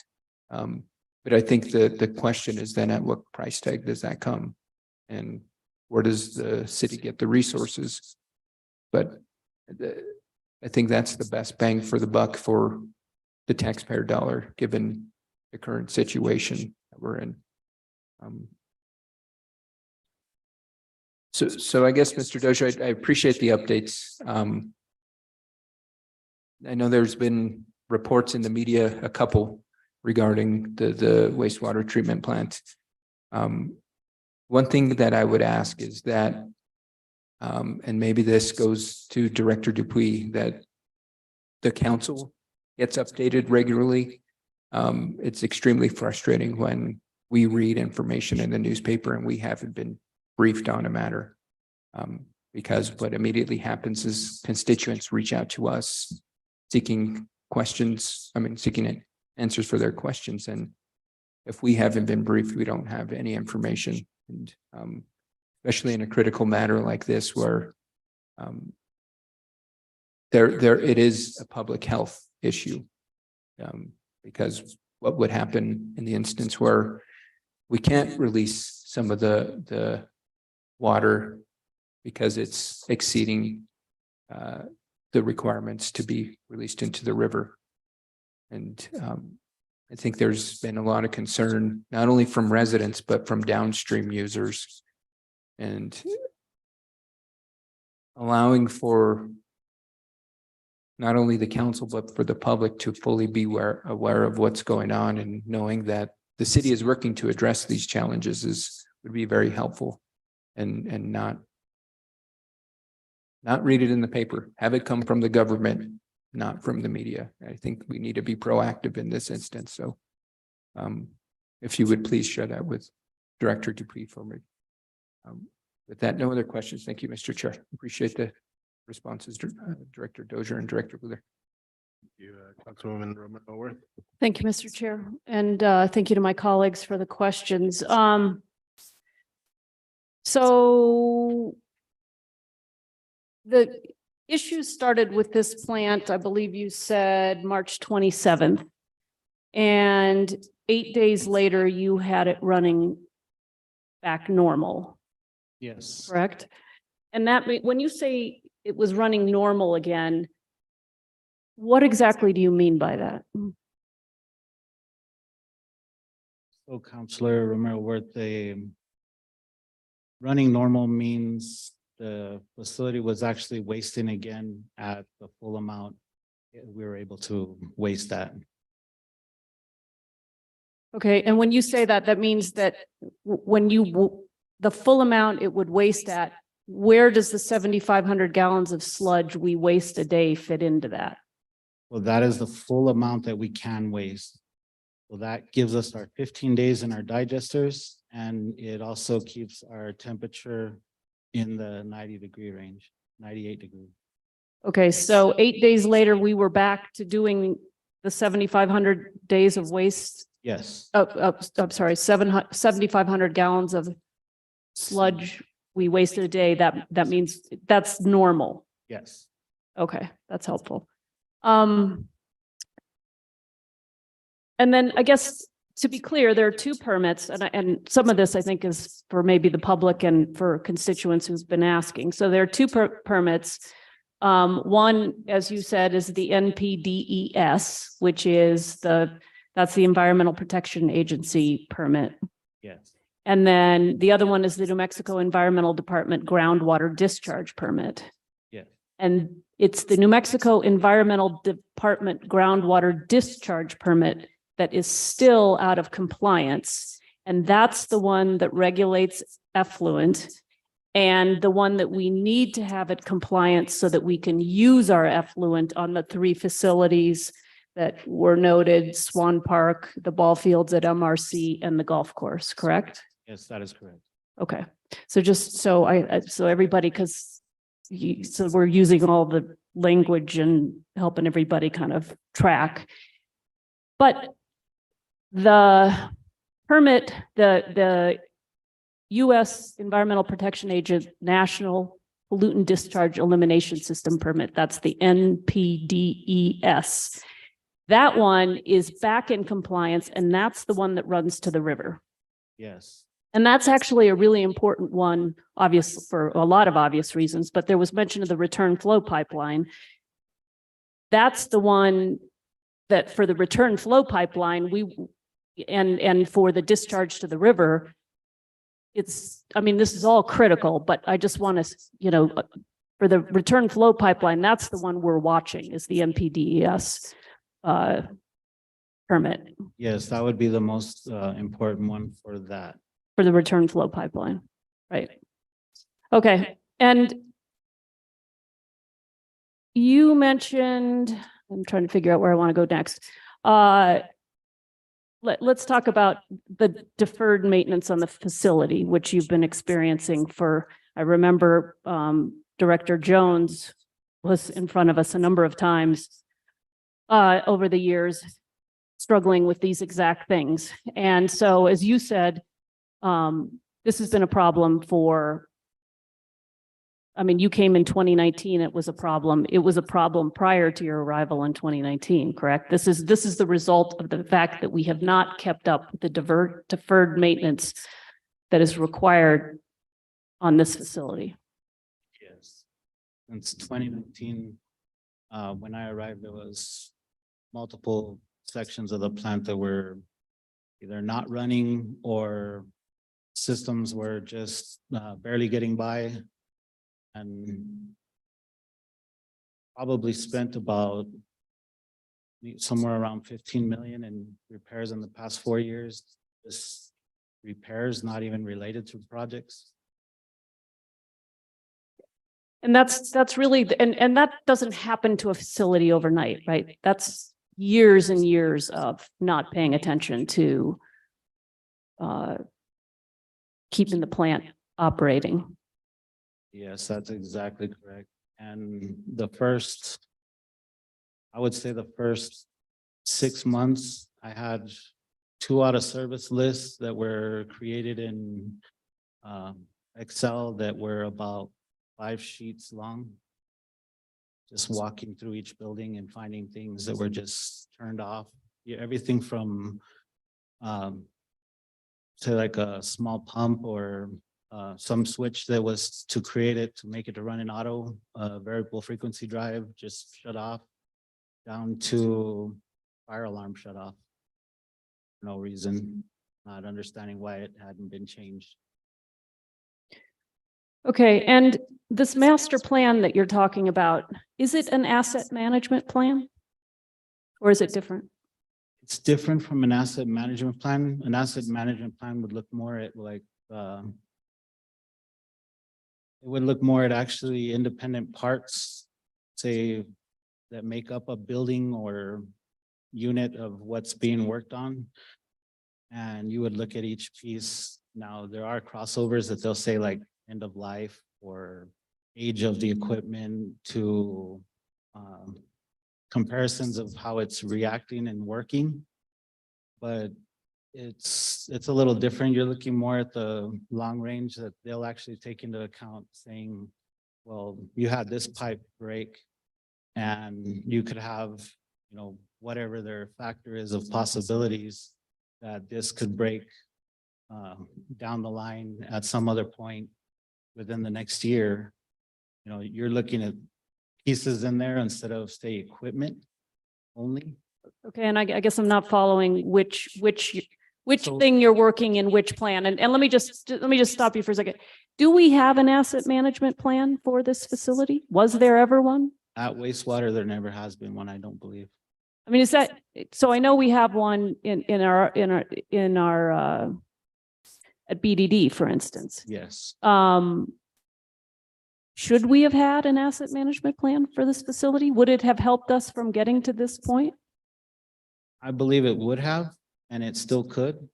But I think the question is then, at what price tag does that come? And where does the city get the resources? But I think that's the best bang for the buck for the taxpayer dollar, given the current situation that we're in. So I guess, Mr. Dozier, I appreciate the updates. I know there's been reports in the media, a couple, regarding the wastewater treatment plant. One thing that I would ask is that, and maybe this goes to Director Dupuy, that the council gets updated regularly. It's extremely frustrating when we read information in the newspaper and we haven't been briefed on a matter. Because what immediately happens is constituents reach out to us seeking seeking answers for their questions. And if we haven't been briefed, we don't have any information. And especially in a critical matter like this, where it is a public health issue. Because what would happen in the instance where we can't release some of the water because it's exceeding the requirements to be released into the river. And I think there's been a lot of concern, not only from residents, but from downstream users, and allowing for not only the council, but for the public to fully be aware of what's going on, and knowing that the city is working to address these challenges would be very helpful. And not read it in the paper, have it come from the government, not from the media. I think we need to be proactive in this instance. So if you would please share that with Director Dupuy for me. With that, no other questions. Thank you, Mr. Chair. Appreciate the responses, Director Dozier and Director Wheeler.
Thank you, Councilwoman Romero Worth.
Thank you, Mr. Chair. And thank you to my colleagues for the questions. So the issues started with this plant, I believe you said March 27th. And 8 days later, you had it running back normal,
Yes.
correct? And that, when you say it was running normal again, what exactly do you mean by that?
So Councilor Romero Worth, the running normal means the facility was actually wasting again at the full amount. We were able to waste that.
Okay, and when you say that, that means that when the full amount it would waste at, where does the 7,500 gallons of sludge we waste a day fit into that?
Well, that is the full amount that we can waste. So that gives us our 15 days in our digesters, and it also keeps our temperature in the 90-degree range, 98 degree.
Okay, so 8 days later, we were back to doing the 7,500 days of waste.
Yes,
I'm sorry, 7,500 gallons of sludge we wasted a day. That means that's normal.
yes.
Okay, that's helpful. And then I guess to be clear, there are two permits, and some of this I think is for maybe the public and for constituents who's been asking. So there are two permits. One, as you said, is the NPDES, which is that's the Environmental Protection Agency permit.
Yes,
And then the other one is the New Mexico Environmental Department groundwater discharge permit.
yes.
And it's the New Mexico Environmental Department groundwater discharge permit that is still out of compliance. And that's the one that regulates effluent and the one that we need to have it compliant so that we can use our effluent on the 3 facilities that were noted, Swan Park, the ball fields at MRC, and the golf course, correct?
Yes, that is correct.
Okay, so just so so everybody, because so we're using all the language and helping everybody kind of track. But the permit, the U.S. Environmental Protection Agency National Pollutant Discharge Elimination System permit, that's the NPDES. That one is back in compliance, and that's the one that runs to the river.
Yes.
And that's actually a really important one, obviously for a lot of obvious reasons, but there was mention of the return flow pipeline. That's the one that for the return flow pipeline, and for the discharge to the river, I mean, this is all critical, but I just want to, for the return flow pipeline, that's the one we're watching is the NPDES permit
Yes, that would be the most important one for that.
for the return flow pipeline, right? Okay, and you mentioned, I'm trying to figure out where I want to go next. Let's talk about the deferred maintenance on the facility, which you've been experiencing for, I remember Director Jones was in front of us a number of times over the years, struggling with these exact things. And so, as you said, this has been a problem for, I mean, you came in 2019, it was a problem. It was a problem prior to your arrival in 2019, correct? This is the result of the fact that we have not kept up with the deferred maintenance that is required on this facility.
Yes. Since 2019, when I arrived, there was multiple sections of the plant that were either not running or systems were just barely getting by. And probably spent about somewhere around 15 million in repairs in the past 4 years. This repairs not even related to projects.
And that's really, and that doesn't happen to a facility overnight, right? That's years and years of not paying attention to keeping the plant operating.
Yes, that's exactly correct. And I would say the first 6 months, I had 2 out of service lists that were created in Excel that were about 5 sheets long. Just walking through each building and finding things that were just turned off. Yeah, everything from to like a small pump or some switch that was to create it, to make it to run in auto, variable frequency drive, just shut off, down to fire alarm shut off. No reason, not understanding why it hadn't been changed.
Okay, and this master plan that you're talking about, is it an asset management plan? Or is it different?
It's different from an asset management plan. An asset management plan would look more at like, it would look more at actually independent parts, say, that make up a building or unit of what's being worked on. And you would look at each piece. Now, there are crossovers that they'll say like end of life or age of the equipment to comparisons of how it's reacting and working. But it's a little different. You're looking more at the long range that they'll actually take into account, saying, well, you had this pipe break and you could have, whatever their factor is of possibilities that this could break down the line at some other point within the next year. You're looking at pieces in there instead of, say, equipment only.
Okay, and I guess I'm not following which which
So-
thing you're working in which plan. And let me just stop you for a second. Do we have an asset management plan for this facility? Was there ever one?
At wastewater, there never has been one, I don't believe.
I mean, is that, so I know we have one in our at BDD, for instance.
Yes.
Should we have had an asset management plan for this facility? Would it have helped us from getting to this point?
I believe it would have, and it still could.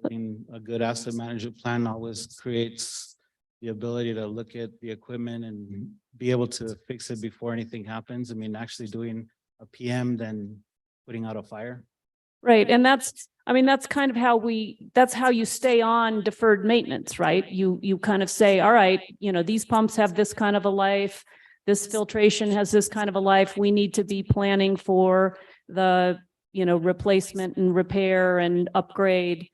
I mean, a good asset management plan always creates the ability to look at the equipment and be able to fix it before anything happens. I mean, actually doing a PM than putting out a fire.
Right, and that's kind of how that's how you stay on deferred maintenance, right? You kind of say, all right, these pumps have this kind of a life, this filtration has this kind of a life, we need to be planning for the, replacement and repair and upgrade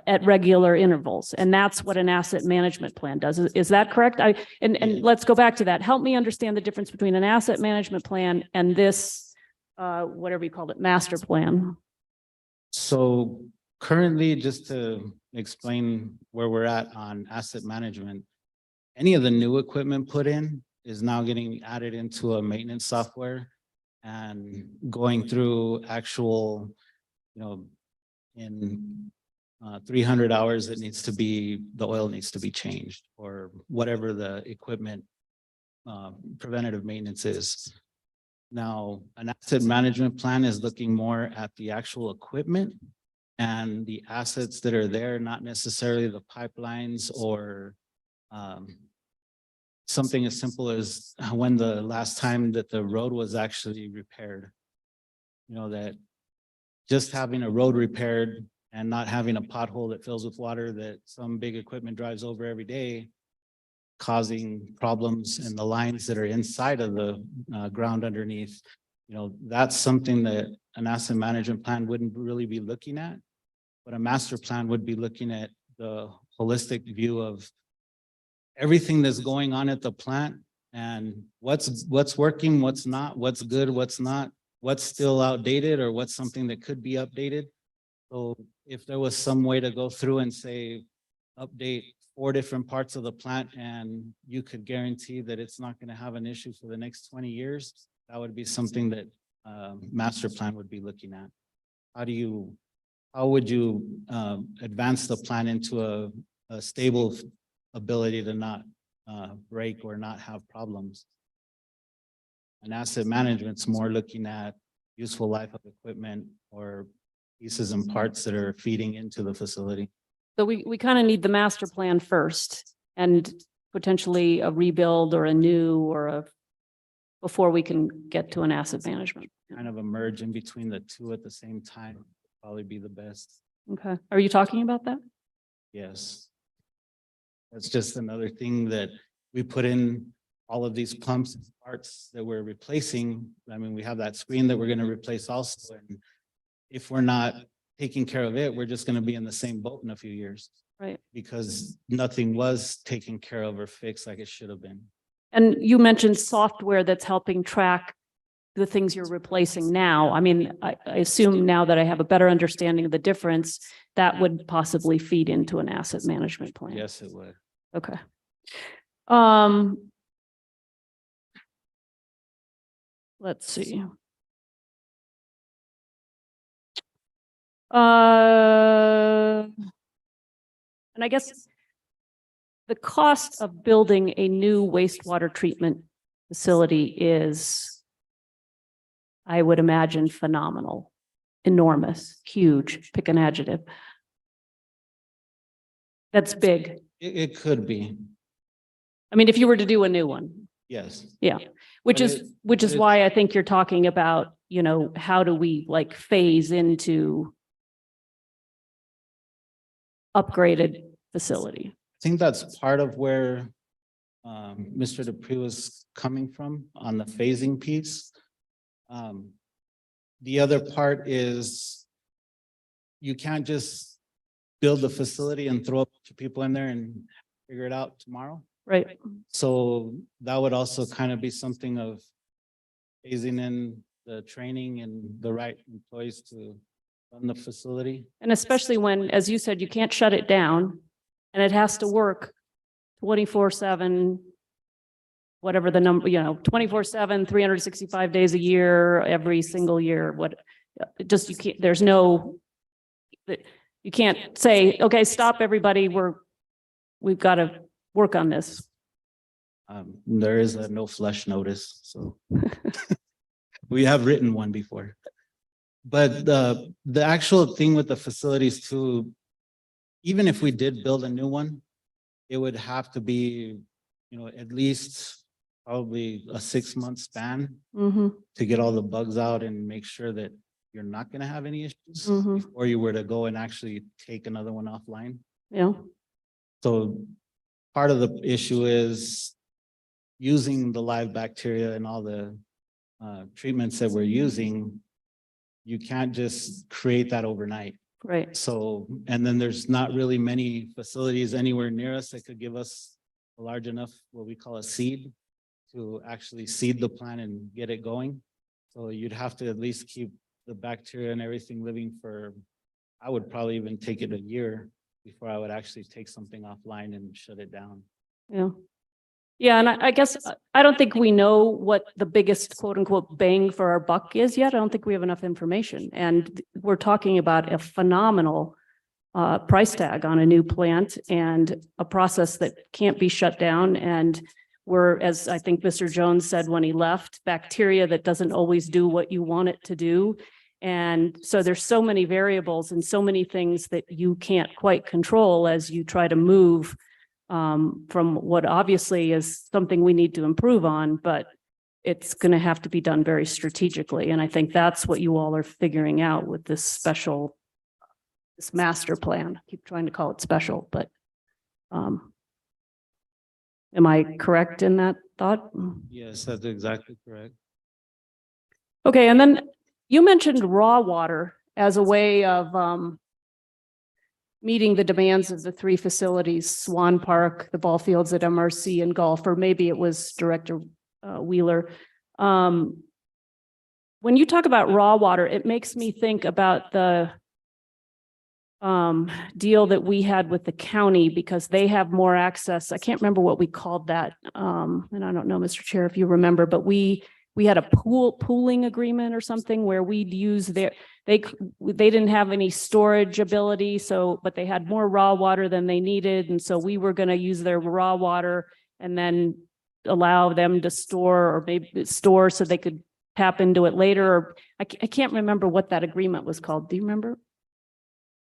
at regular intervals. And that's what an asset management plan does. Is that correct? And let's go back to that. Help me understand the difference between an asset management plan and this, whatever you called it, master plan.
So currently, just to explain where we're at on asset management, any of the new equipment put in is now getting added into a maintenance software and going through actual, in 300 hours, the oil needs to be changed, or whatever the equipment preventative maintenance is. Now, an asset management plan is looking more at the actual equipment and the assets that are there, not necessarily the pipelines or something as simple as when the last time that the road was actually repaired. That just having a road repaired and not having a pothole that fills with water that some big equipment drives over every day, causing problems in the lines that are inside of the ground underneath. That's something that an asset management plan wouldn't really be looking at. But a master plan would be looking at the holistic view of everything that's going on at the plant and what's working, what's not, what's good, what's not, what's still outdated, or what's something that could be updated. So if there was some way to go through and say, update 4 different parts of the plant and you could guarantee that it's not going to have an issue for the next 20 years, that would be something that master plan would be looking at. How would you advance the plan into a stable ability to not break or not have problems? And asset management's more looking at useful life of equipment or pieces and parts that are feeding into the facility.
So we kind of need the master plan first and potentially a rebuild or a new before we can get to an asset management.
Kind of a merge in between the two at the same time would probably be the best.
Okay. Are you talking about that?
Yes. That's just another thing that we put in all of these pumps and parts that we're replacing. I mean, we have that screen that we're going to replace also. And if we're not taking care of it, we're just going to be in the same boat in a few years.
Right.
Because nothing was taken care of or fixed like it should have been.
And you mentioned software that's helping track the things you're replacing now. I mean, I assume now that I have a better understanding of the difference, that would possibly feed into an asset management plan.
Yes, it would.
Okay. Let's see. And I guess the cost of building a new wastewater treatment facility is, I would imagine, phenomenal, enormous, huge, pick an adjective. That's big.
It could be,
I mean, if you were to do a new one,
yes.
yeah, which
But
is
it-
why I think you're talking about, how do we like phase into upgraded facility?
I think that's part of where Mr. Dupree was coming from on the phasing piece. The other part is you can't just build a facility and throw a bunch of people in there and figure it out tomorrow.
Right.
So that would also kind of be something of phasing in the training and the right employees to run the facility.
And especially when, as you said, you can't shut it down and it has to work 24/7, whatever the number, 24/7, 365 days a year, every single year, you can't, there's no, you can't say, okay, stop everybody, we've got to work on this.
There is a no flush notice, so. We have written one before. But the actual thing with the facilities too, even if we did build a new one, it would have to be, at least probably a 6-month span
Mm-hmm,
to get all the bugs out and make sure that you're not gonna have any issues
Mhm.
before you were to go and actually take another one offline.
yeah,
So part of the issue is using the live bacteria and all the treatments that we're using. You can't just create that overnight.
right.
So, and then there's not really many facilities anywhere near us that could give us a large enough, what we call a seed, to actually seed the plant and get it going. So you'd have to at least keep the bacteria and everything living for, I would probably even take it a year before I would actually take something offline and shut it down.
Yeah. Yeah, and I guess I don't think we know what the biggest quote unquote bang for our buck is yet. I don't think we have enough information. And we're talking about a phenomenal price tag on a new plant and a process that can't be shut down. And we're, as I think Mr. Jones said when he left, bacteria that doesn't always do what you want it to do. And so there's so many variables and so many things that you can't quite control as you try to move from what obviously is something we need to improve on, but it's going to have to be done very strategically. And I think that's what you all are figuring out with this master plan. I keep trying to call it special, but am I correct in that thought?
Yes, that's exactly correct.
Okay, and then you mentioned raw water as a way of meeting the demands of the 3 facilities, Swan Park, the ball fields at MRC and golf, or maybe it was Director Wheeler. When you talk about raw water, it makes me think about the deal that we had with the county because they have more access. I can't remember what we called that. And I don't know, Mr. Chair, if you remember, but we had a pooling agreement or something where we'd use they didn't have any storage ability, but they had more raw water than they needed. And so we were going to use their raw water and then allow them to store or maybe store so they could tap into it later. Or I can't remember what that agreement was called. Do you remember?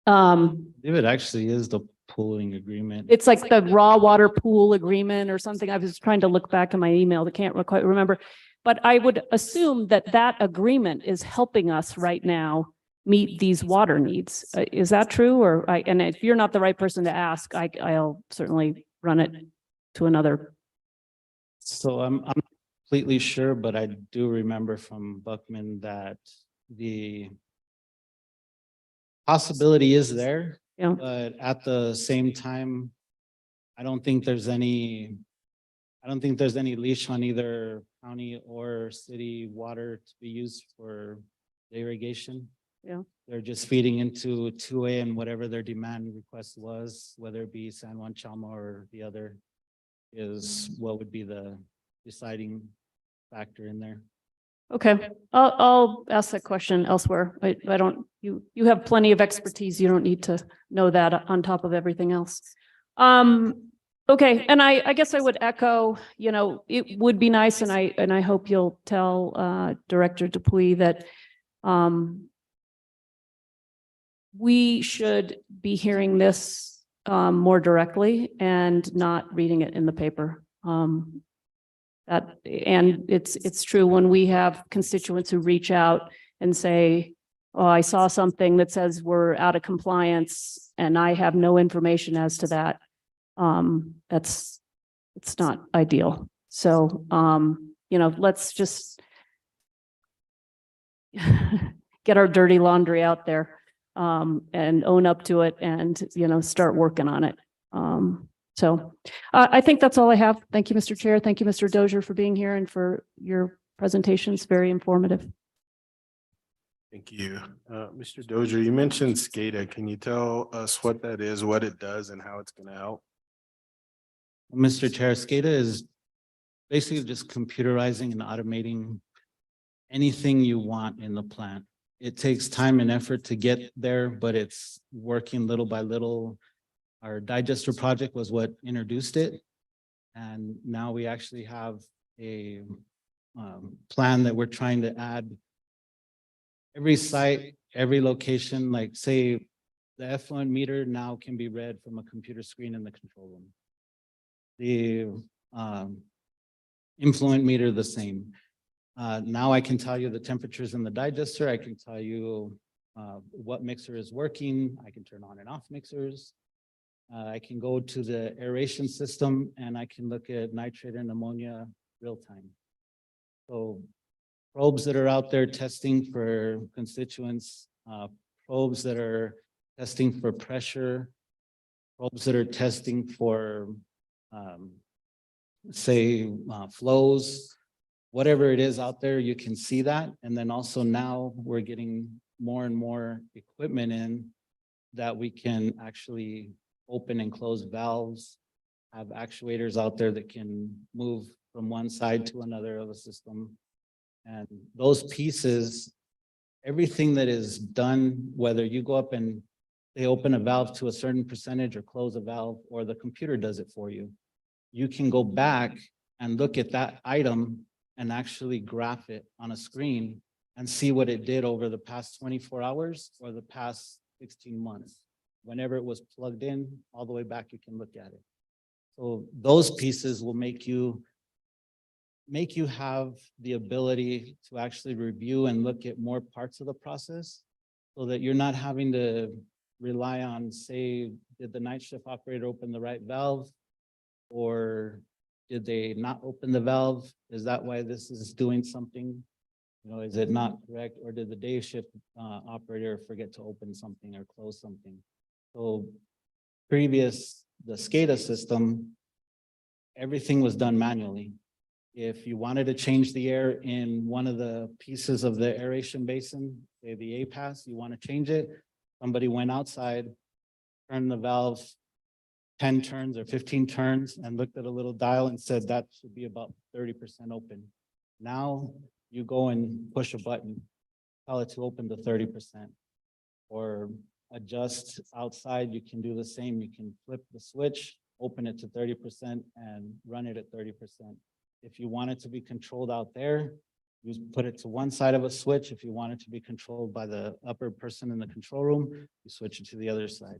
If it actually is the pooling agreement.
It's like the raw water pool agreement or something. I was trying to look back in my email. I can't quite remember. But I would assume that that agreement is helping us right now meet these water needs. Is that true? And if you're not the right person to ask, I'll certainly run it to another.
So I'm not completely sure, but I do remember from Buckman that the possibility is there.
Yeah.
But at the same time, I don't think there's any leash on either county or city water to be used for irrigation.
Yeah.
They're just feeding into 2A and whatever their demand request was, whether it be San Juan Chama or the other is what would be the deciding factor in there.
Okay, I'll ask that question elsewhere. I don't, you have plenty of expertise. You don't need to know that on top of everything else. Okay, and I guess I would echo, it would be nice, and I hope you'll tell Director Dupuy that we should be hearing this more directly and not reading it in the paper. And it's true when we have constituents who reach out and say, oh, I saw something that says we're out of compliance and I have no information as to that. It's not ideal. So, let's just get our dirty laundry out there and own up to it and, start working on it. So I think that's all I have. Thank you, Mr. Chair. Thank you, Mr. Dozier, for being here and for your presentations. Very informative.
Thank you. Mr. Dozier, you mentioned SCADA. Can you tell us what that is, what it does and how it's going to help?
Mr. Chair, SCADA is basically just computerizing and automating anything you want in the plant. It takes time and effort to get there, but it's working little by little. Our digester project was what introduced it. And now we actually have a plan that we're trying to add. Every site, every location, like say the effluent meter now can be read from a computer screen in the control room. The influent meter, the same. Now I can tell you the temperatures in the digester. I can tell you what mixer is working. I can turn on and off mixers. I can go to the aeration system and I can look at nitrate and ammonia real time. So probes that are out there testing for constituents, probes that are testing for pressure, probes that are testing for flows, whatever it is out there, you can see that. And then also now we're getting more and more equipment in that we can actually open and close valves, have actuators out there that can move from one side to another of the system. And those pieces, everything that is done, whether you go up and they open a valve to a certain percentage or close a valve, or the computer does it for you, you can go back and look at that item and actually graph it on a screen and see what it did over the past 24 hours or the past 16 months. Whenever it was plugged in, all the way back, you can look at it. So those pieces will make you have the ability to actually review and look at more parts of the process so that you're not having to rely on, say, did the night shift operator open the right valve? Or did they not open the valve? Is that why this is doing something? You know, is it not correct? Or did the day shift operator forget to open something or close something? So the SCADA system, everything was done manually. If you wanted to change the air in one of the pieces of the aeration basin, say the APAS, you want to change it, somebody went outside, turned the valve 10 turns or 15 turns and looked at a little dial and said that should be about 30% open. Now you go and push a button, tell it to open to 30%, or adjust outside. You can do the same. You can flip the switch, open it to 30% and run it at 30%. If you want it to be controlled out there, you put it to one side of a switch. If you want it to be controlled by the upper person in the control room, you switch it to the other side.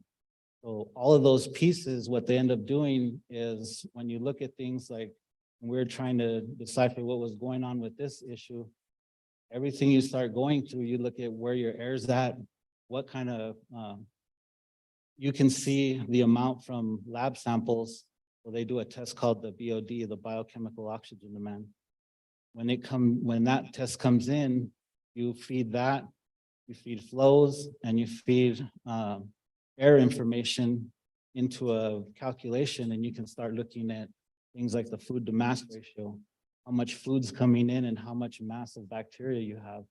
So all of those pieces, what they end up doing is when you look at things like we're trying to decipher what was going on with this issue, everything you start going through, you look at where your air's at, what kind of, you can see the amount from lab samples. So they do a test called the BOD, the biochemical oxygen demand. When that test comes in, you feed that, you feed flows, and you feed air information into a calculation, and you can start looking at things like the food to mass ratio, how much food's coming in and how much mass of bacteria you have.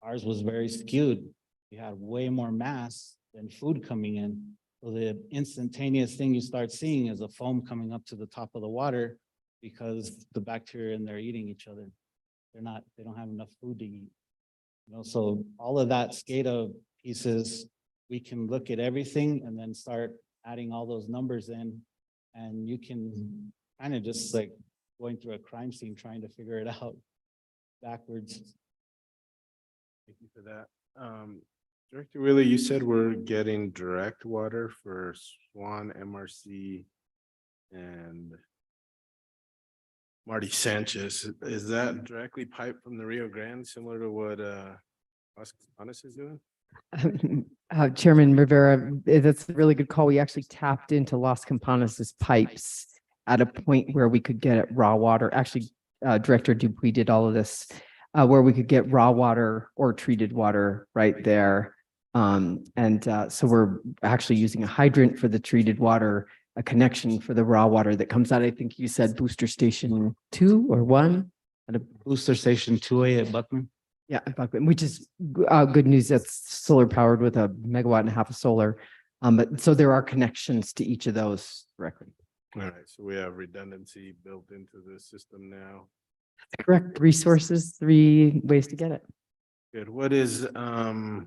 Ours was very skewed. We had way more mass than food coming in. So the instantaneous thing you start seeing is a foam coming up to the top of the water because the bacteria in there are eating each other. They don't have enough food to eat. You know, so all of that SCADA pieces, we can look at everything and then start adding all those numbers in, and you can kind of just like going through a crime scene trying to figure it out backwards.
Thank you for that. Director Willie, you said we're getting direct water for Swan, MRC, and Marty Sanchez. Is that directly piped from the Rio Grande, similar to what Las Campanas is doing?
Chairman Rivera, that's a really good call. We actually tapped into Las Campanas's pipes at a point where we could get raw water. Actually, Director Dupuy did all of this, where we could get raw water or treated water right there. So we're actually using a hydrant for the treated water, a connection for the raw water that comes out. I think you said booster station 2 or 1 at a
Booster station 2A at Buckman.
Yeah, which is good news. That's solar powered with a megawatt and a half of solar. But so there are connections to each of those directly.
All right, so we have redundancy built into the system now.
Correct. Resources, 3 ways to get it.
Good. What is, I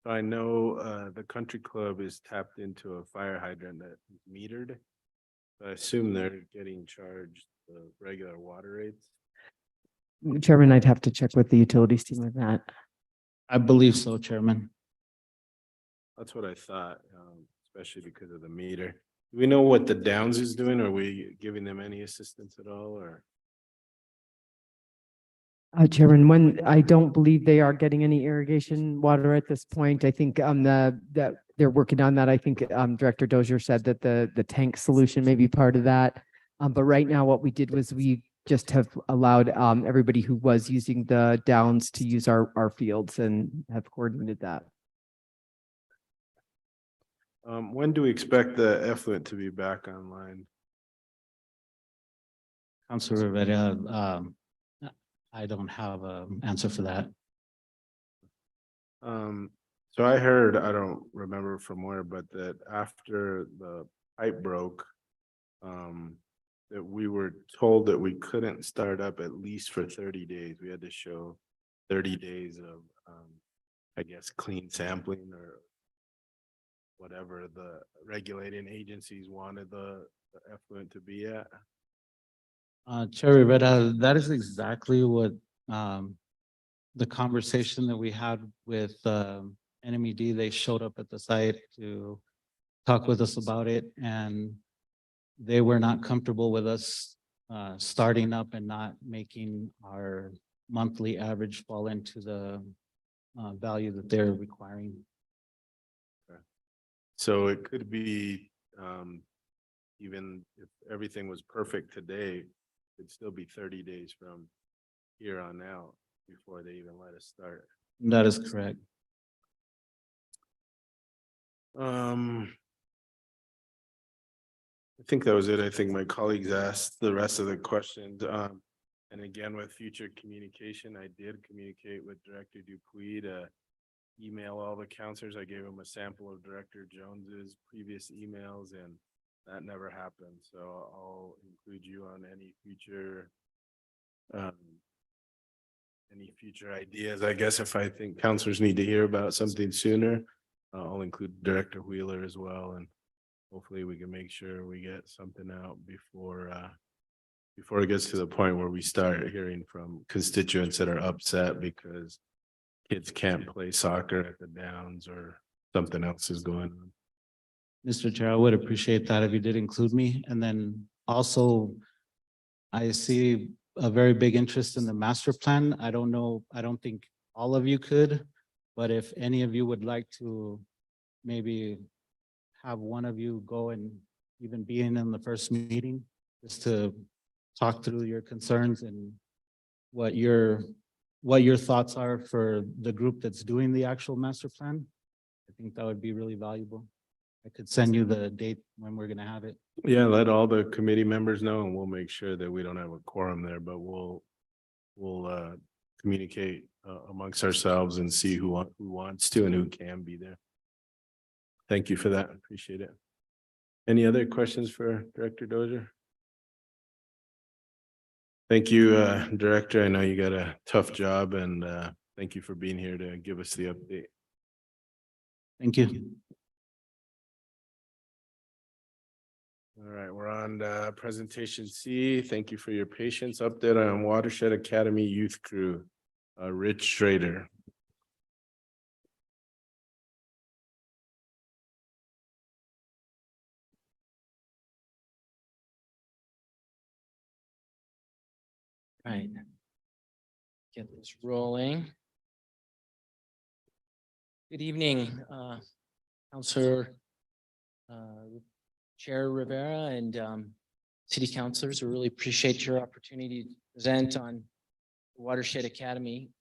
know, the country club is tapped into a fire hydrant that is metered. I assume they're getting charged the regular water rates.
Chairman, I'd have to check with the utilities team on that.
I believe so, Chairman.
That's what I thought, especially because of the meter. Do we know what the Downs is doing? Are we giving them any assistance at all, or?
Chairman, I don't believe they are getting any irrigation water at this point. I think that they're working on that. I think Director Dozier said that the tank solution may be part of that. But right now, what we did was we just have allowed everybody who was using the Downs to use our fields and have coordinated that.
When do we expect the effluent to be back online?
Councilor Rivera, I don't have an answer for that.
So I heard, I don't remember from where, but that after the pipe broke, that we were told that we couldn't start up at least for 30 days. We had to show 30 days of, I guess, clean sampling or whatever the regulating agencies wanted the effluent to be at.
Chair Rivera, that is exactly what the conversation that we had with NMED. They showed up at the site to talk with us about it, and they were not comfortable with us starting up and not making our monthly average fall into the value that they're requiring.
So it could be, even if everything was perfect today, it'd still be 30 days from here on out before they even let us start.
That is correct.
I think that was it. I think my colleagues asked the rest of the questions. And again, with future communication, I did communicate with Director Dupuy to email all the counselors. I gave him a sample of Director Jones's previous emails, and that never happened. So I'll include you on any future ideas. I guess if I think counselors need to hear about something sooner, I'll include Director Wheeler as well, and hopefully we can make sure we get something out before it gets to the point where we start hearing from constituents that are upset because kids can't play soccer at the Downs or something else is going on.
Mr. Chair, I would appreciate that if you did include me. And then also, I see a very big interest in the master plan. I don't know, I don't think all of you could, but if any of you would like to maybe have one of you go and even be in the first meeting, just to talk through your concerns and what your thoughts are for the group that's doing the actual master plan, I think that would be really valuable. I could send you the date when we're gonna have it.
Yeah, let all the committee members know, and we'll make sure that we don't have a quorum there, but we'll communicate amongst ourselves and see who wants to and who can be there. Thank you for that. Appreciate it. Any other questions for Director Dozier? Thank you, Director. I know you got a tough job, and thank you for being here to give us the update.
Thank you.
All right, we're on presentation C. Thank you for your patience. Update on Watershed Academy Youth Crew, Rich Schrader.
Right. Get this rolling. Good evening, Councilor Chair Rivera and city councilors. I really appreciate your opportunity to present on Watershed Academy.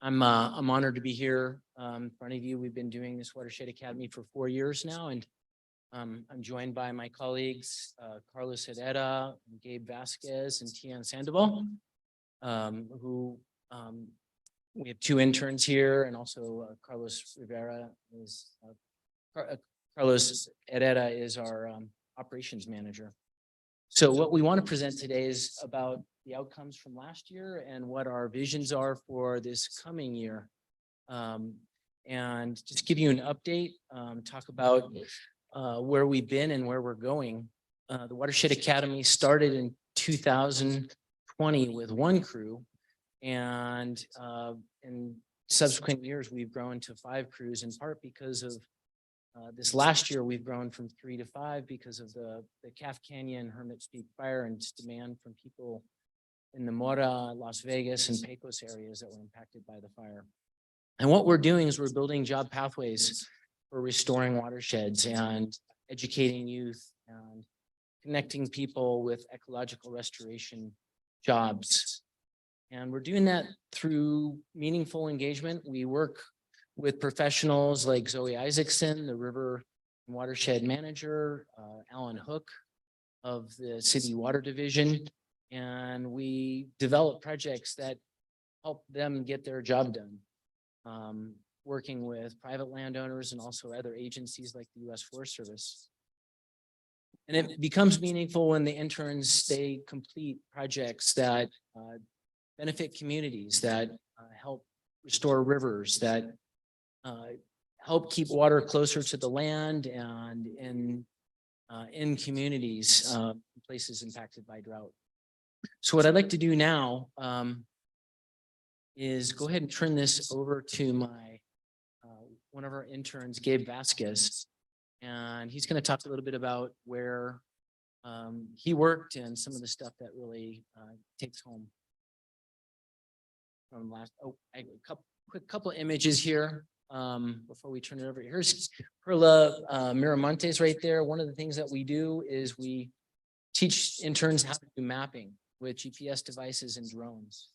I'm honored to be here in front of you. We've been doing this Watershed Academy for 4 years now, and I'm joined by my colleagues, Carlos Herrera, Gabe Vasquez, and Tian Sandoval, who we have 2 interns here, and also Carlos Rivera is Carlos Herrera is our operations manager. So what we want to present today is about the outcomes from last year and what our visions are for this coming year. And just give you an update, talk about where we've been and where we're going. The Watershed Academy started in 2020 with 1 crew, and in subsequent years, we've grown to 5 crews, in part because of this last year, we've grown from 3 to 5 because of the Calf Canyon Hermit's Peak fire and just demand from people in the Mora, Las Vegas, and Pecos areas that were impacted by the fire. And what we're doing is we're building job pathways for restoring watersheds and educating youth and connecting people with ecological restoration jobs. And we're doing that through meaningful engagement. We work with professionals like Zoe Isaacson, the River and Watershed Manager, Alan Hook of the City Water Division, and we develop projects that help them get their job done. Working with private landowners and also other agencies like the U.S. Forest Service. And it becomes meaningful when the interns, they complete projects that benefit communities, that help restore rivers, that help keep water closer to the land and in communities, places impacted by drought. So what I'd like to do now is go ahead and turn this over to my one of our interns, Gabe Vasquez, and he's going to talk a little bit about where he worked and some of the stuff that really takes home from last. Oh, a couple images here before we turn it over. Here's Perla Miramontes right there. One of the things that we do is we teach interns how to do mapping with GPS devices and drones.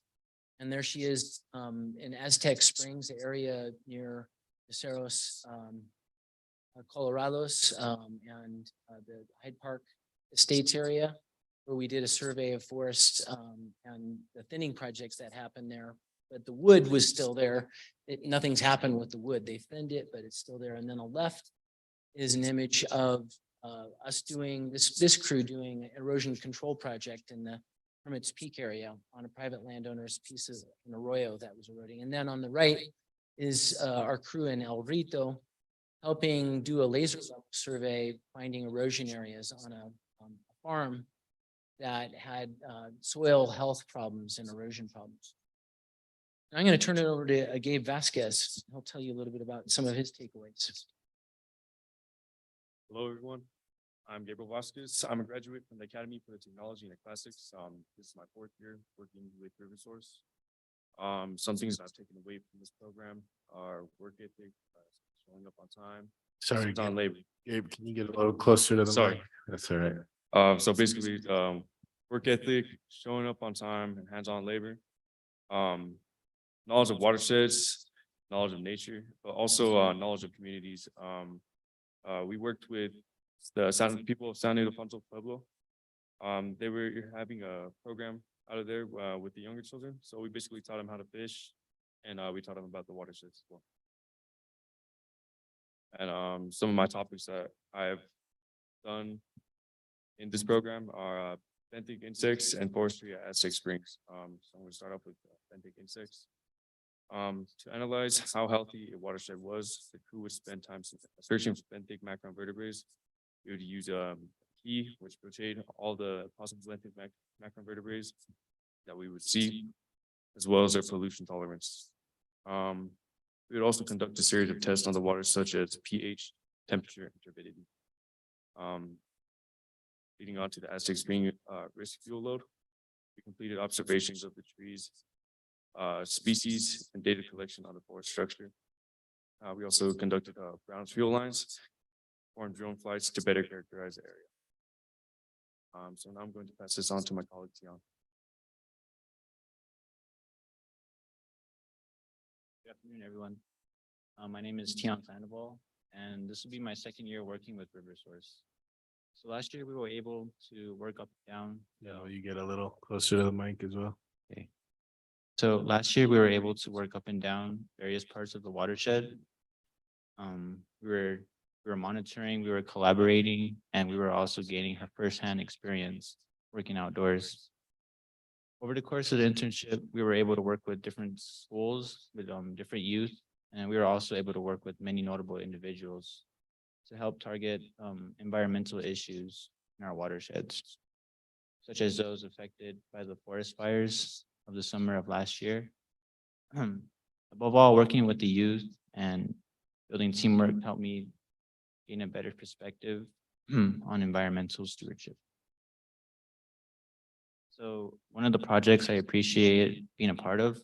And there she is in Aztec Springs, the area near the Cerros Colorados and the Hyde Park Estates area, where we did a survey of forests and the thinning projects that happened there. But the wood was still there. Nothing's happened with the wood. They thinned it, but it's still there. And then on the left is an image of us doing this crew doing an erosion control project in the Hermit's Peak area on a private landowner's piece of an arroyo that was eroding. And then on the right is our crew in El Rito helping do a laser level survey, finding erosion areas on a farm that had soil health problems and erosion problems. Now I'm going to turn it over to Gabe Vasquez. He'll tell you a little bit about some of his takeaways.
Hello, everyone. I'm Gabriel Vasquez. I'm a graduate from the Academy for the Technology and the Classics. This is my 4th year working with RiverSource. Some things I've taken away from this program are work ethic, showing up on time.
Sorry,
on labor.
Gabe, can you get a little closer to the
Sorry.
mic? That's all right.
So basically, work ethic, showing up on time, and hands-on labor. Knowledge of watersheds, knowledge of nature, but also knowledge of communities. We worked with the people of San Ildefonso Pueblo. They were having a program out of there with the younger children. So we basically taught them how to fish, and we taught them about the watersheds as well. And some of my topics that I've done in this program are benthic insects and forestry at Aztec Springs. So I'm going to start off with benthic insects. To analyze how healthy a watershed was, the crew would spend time searching for benthic macroinvertebrates. We would use a key which portrayed all the possible benthic macroinvertebrates that we would see, as well as their pollution tolerance. We would also conduct a series of tests on the water, such as pH, temperature, and turbidity. Leading on to the Aztec Spring risk fuel load, we completed observations of the trees, species, and data collection on the forest structure. We also conducted ground fuel lines, performed drone flights to better characterize the area. So now I'm going to pass this on to my colleague, Tian.
Good afternoon, everyone. My name is Tian Sandoval, and this will be my second year working with RiverSource. So last year we were able to work up and down.
Yeah, you get a little closer to the mic as well.
Okay. So last year we were able to work up and down various parts of the watershed. We were monitoring, we were collaborating, and we were also gaining her firsthand experience working outdoors. Over the course of the internship, we were able to work with different schools, with different youth, and we were also able to work with many notable individuals to help target environmental issues in our watersheds, such as those affected by the forest fires of the summer of last year. Above all, working with the youth and building teamwork helped me gain a better perspective on environmental stewardship. So one of the projects I appreciate being a part of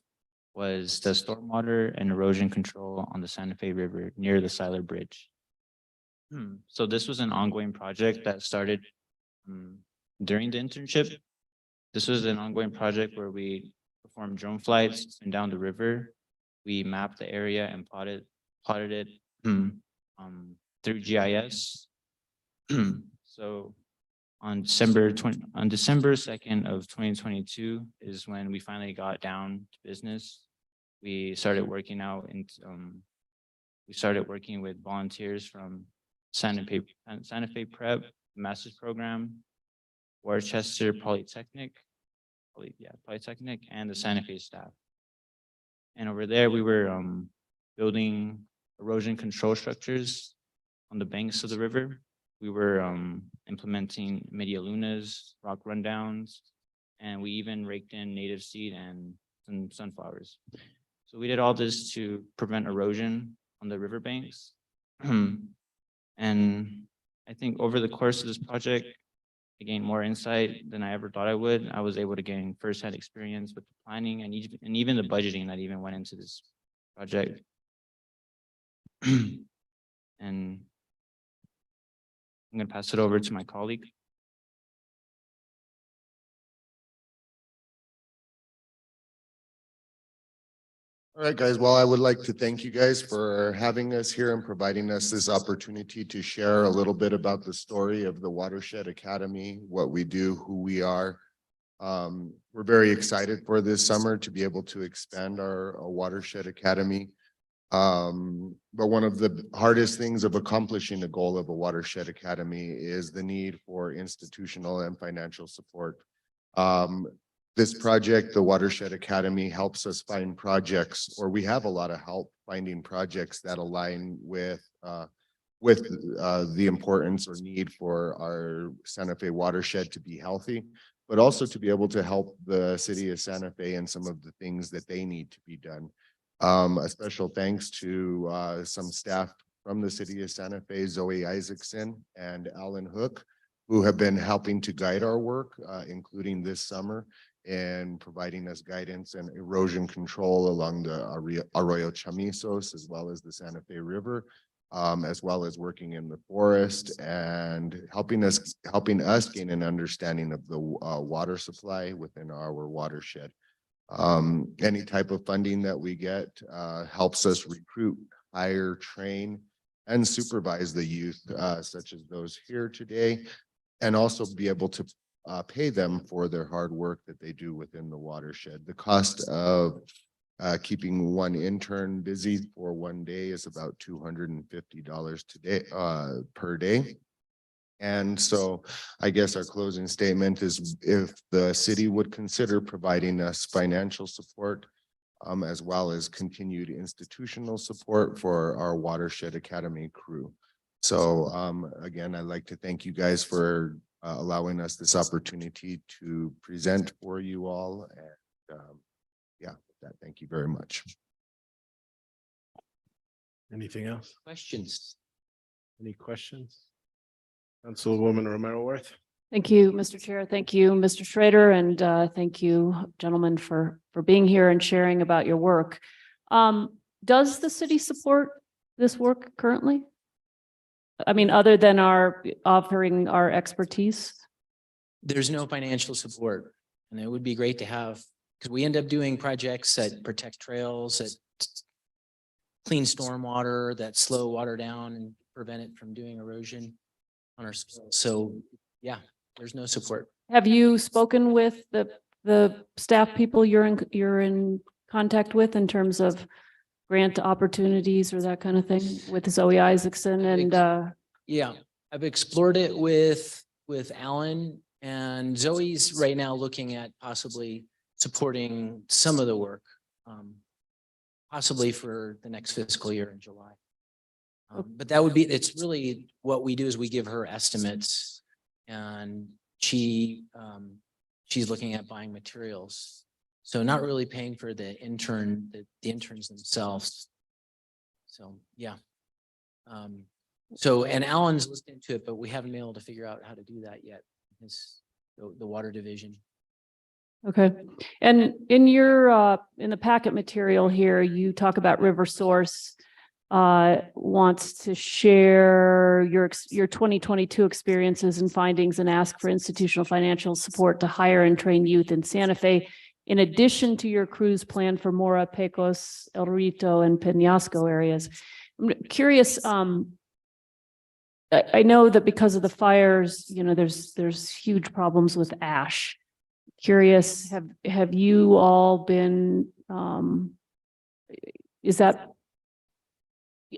was the stormwater and erosion control on the Santa Fe River near the Siler Bridge. So this was an ongoing project that started during the internship. This was an ongoing project where we performed drone flights and down the river. We mapped the area and plotted it through GIS. So on December 2nd of 2022 is when we finally got down to business. We started working out and we started working with volunteers from Santa Fe Prep Master's Program, Worcester Polytechnic, and the Santa Fe staff. And over there, we were building erosion control structures on the banks of the river. We were implementing media lunas, rock rundowns, and we even raked in native seed and some sunflowers. So we did all this to prevent erosion on the riverbanks. And I think over the course of this project, I gained more insight than I ever thought I would. I was able to gain firsthand experience with the planning and even the budgeting that even went into this project. And I'm going to pass it over to my colleague.
All right, guys. Well, I would like to thank you guys for having us here and providing us this opportunity to share a little bit about the story of the Watershed Academy, what we do, who we are. We're very excited for this summer to be able to expand our Watershed Academy. But one of the hardest things of accomplishing the goal of a Watershed Academy is the need for institutional and financial support. This project, the Watershed Academy, helps us find projects, or we have a lot of help finding projects that align with the importance or need for our Santa Fe watershed to be healthy, but also to be able to help the city of Santa Fe in some of the things that they need to be done. A special thanks to some staff from the city of Santa Fe, Zoe Isaacson and Alan Hook, who have been helping to guide our work, including this summer, and providing us guidance and erosion control along the Arroyo Chamisos, as well as the Santa Fe River, as well as working in the forest and helping us gain an understanding of the water supply within our watershed. Any type of funding that we get helps us recruit, hire, train, and supervise the youth, such as those here today, and also be able to pay them for their hard work that they do within the watershed. The cost of keeping one intern busy for one day is about $250 today per day. And so I guess our closing statement is if the city would consider providing us financial support, as well as continued institutional support for our Watershed Academy crew. So again, I'd like to thank you guys for allowing us this opportunity to present for you all. And yeah, with that, thank you very much.
Anything else?
Questions?
Any questions? Councilwoman Romero Worth.
Thank you, Mr. Chair. Thank you, Mr. Schrader, and thank you, gentlemen, for being here and sharing about your work. Does the city support this work currently? I mean, other than our offering our expertise?
There's no financial support, and it would be great to have, because we end up doing projects that protect trails, that clean stormwater that slow water down and prevent it from doing erosion on our soil. So yeah, there's no support.
Have you spoken with the staff people you're in contact with in terms of grant opportunities or that kind of thing with Zoe Isaacson and,
Yeah, I've explored it with Alan, and Zoe's right now looking at possibly supporting some of the work. Possibly for the next fiscal year in July. But that would be, it's really what we do is we give her estimates and she's looking at buying materials. So not really paying for the interns themselves. So, yeah. So, and Alan's looked into it, but we haven't been able to figure out how to do that yet. The water division.
okay. And in your, in the packet material here, you talk about River Source wants to share your 2022 experiences and findings and ask for institutional financial support to hire and train youth in Santa Fe. In addition to your cruise plan for Mora, Pecos, El Rito, and Penasco areas. I'm curious, I know that because of the fires, you know, there's huge problems with ash. Curious, have you all been,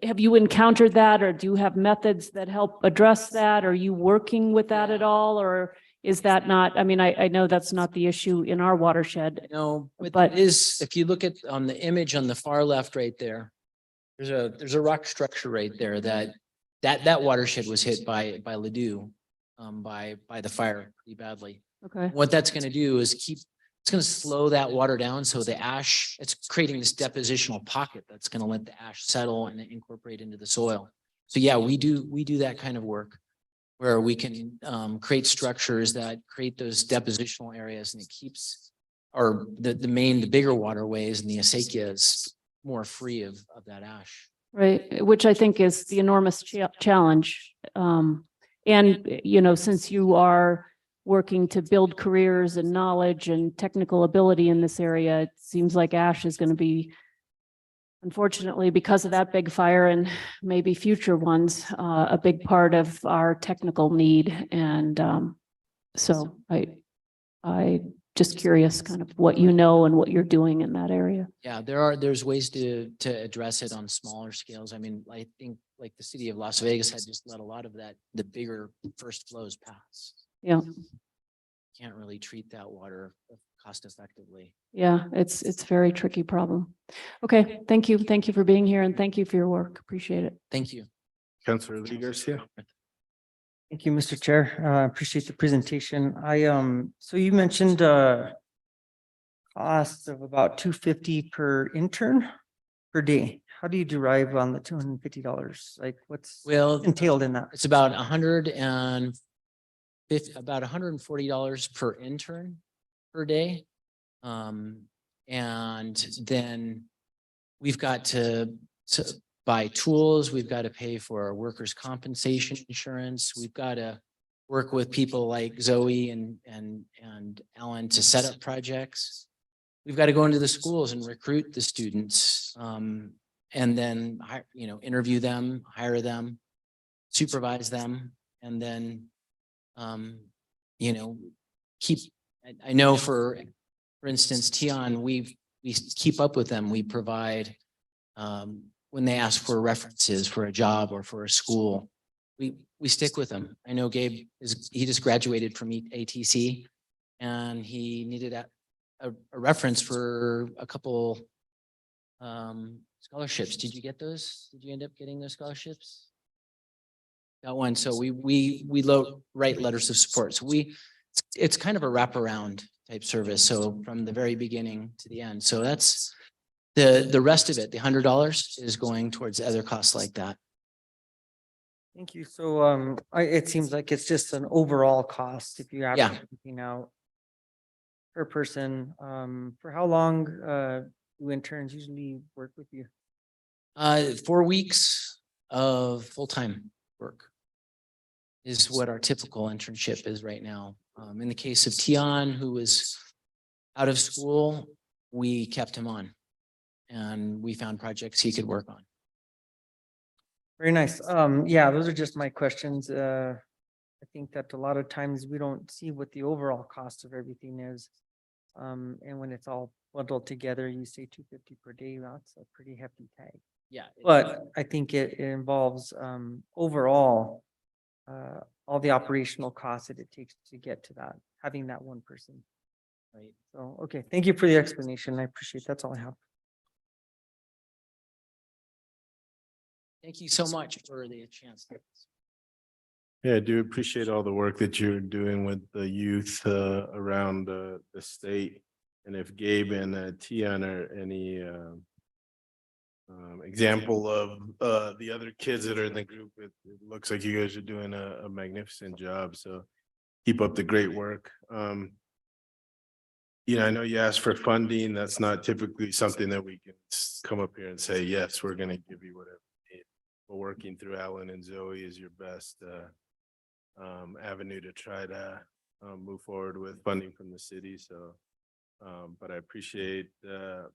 have you encountered that, or do you have methods that help address that? Are you working with that at all, or is that not, I mean, I know that's not the issue in our watershed.
No, but
But-
it is, if you look at on the image on the far left right there, there's a rock structure right there that watershed was hit by Ladue, by the fire pretty badly.
Okay,
What that's gonna do is it's gonna slow that water down. So the ash, it's creating this depositional pocket that's gonna let the ash settle and incorporate into the soil. So yeah, we do that kind of work where we can create structures that create those depositional areas, and it keeps the bigger waterways and the acequias more free of that ash.
right, which I think is the enormous challenge. And, you know, since you are working to build careers and knowledge and technical ability in this area, it seems like ash is going to be, unfortunately, because of that big fire and maybe future ones, a big part of our technical need. And so I just curious kind of what you know and what you're doing in that area.
Yeah, there's ways to address it on smaller scales. I mean, I think like the city of Las Vegas had just let a lot of the bigger first flows pass.
Yeah.
Can't really treat that water cost effectively.
Yeah, it's a very tricky problem. Okay, thank you. Thank you for being here and thank you for your work. Appreciate it.
Thank you.
Councillor Lee Garcia.
Thank you, Mr. Chair. Appreciate the presentation. So you mentioned costs of about $250 per intern per day. How do you derive on the $250? Like what's
Well,
entailed in that?
it's about $140 per intern per day. And then we've got to buy tools, we've got to pay for our workers' compensation insurance, we've got to work with people like Zoe and Alan to set up projects. We've got to go into the schools and recruit the students, and then interview them, hire them, supervise them, and then I know for instance, Tion, we keep up with them. We provide, when they ask for references for a job or for a school, we stick with them. I know Gabe he just graduated from ATC and he needed a reference for a couple scholarships. Did you get those? Did you end up getting those scholarships? Got one. So we write letters of support. So it's kind of a wraparound type service. So from the very beginning to the end. So that's the rest of it. The $100 is going towards other costs like that.
Thank you. So it seems like it's just an overall cost if you average everything out per person. For how long do interns usually work with you?
4 weeks of full-time work is what our typical internship is right now. In the case of Tion, who was out of school, we kept him on and we found projects he could work on.
Very nice. Yeah, those are just my questions. I think that a lot of times we don't see what the overall cost of everything is. And when it's all bundled together, you say 250 per day, that's a pretty hefty tag.
Yeah.
But I think it involves, overall, all the operational costs that it takes to get to that, having that one person.
Right.
So, okay, thank you for the explanation. I appreciate, that's all I have.
Thank you so much for the chance.
Yeah, I do appreciate all the work that you're doing with the youth around the state. And if Gabe and Tian are any example of the other kids that are in the group, it looks like you guys are doing a magnificent job. So keep up the great work. I know you asked for funding. That's not typically something that we can come up here and say, yes, we're gonna give you whatever you need. But working through Alan and Zoe is your best avenue to try to move forward with funding from the city. So, but I appreciate the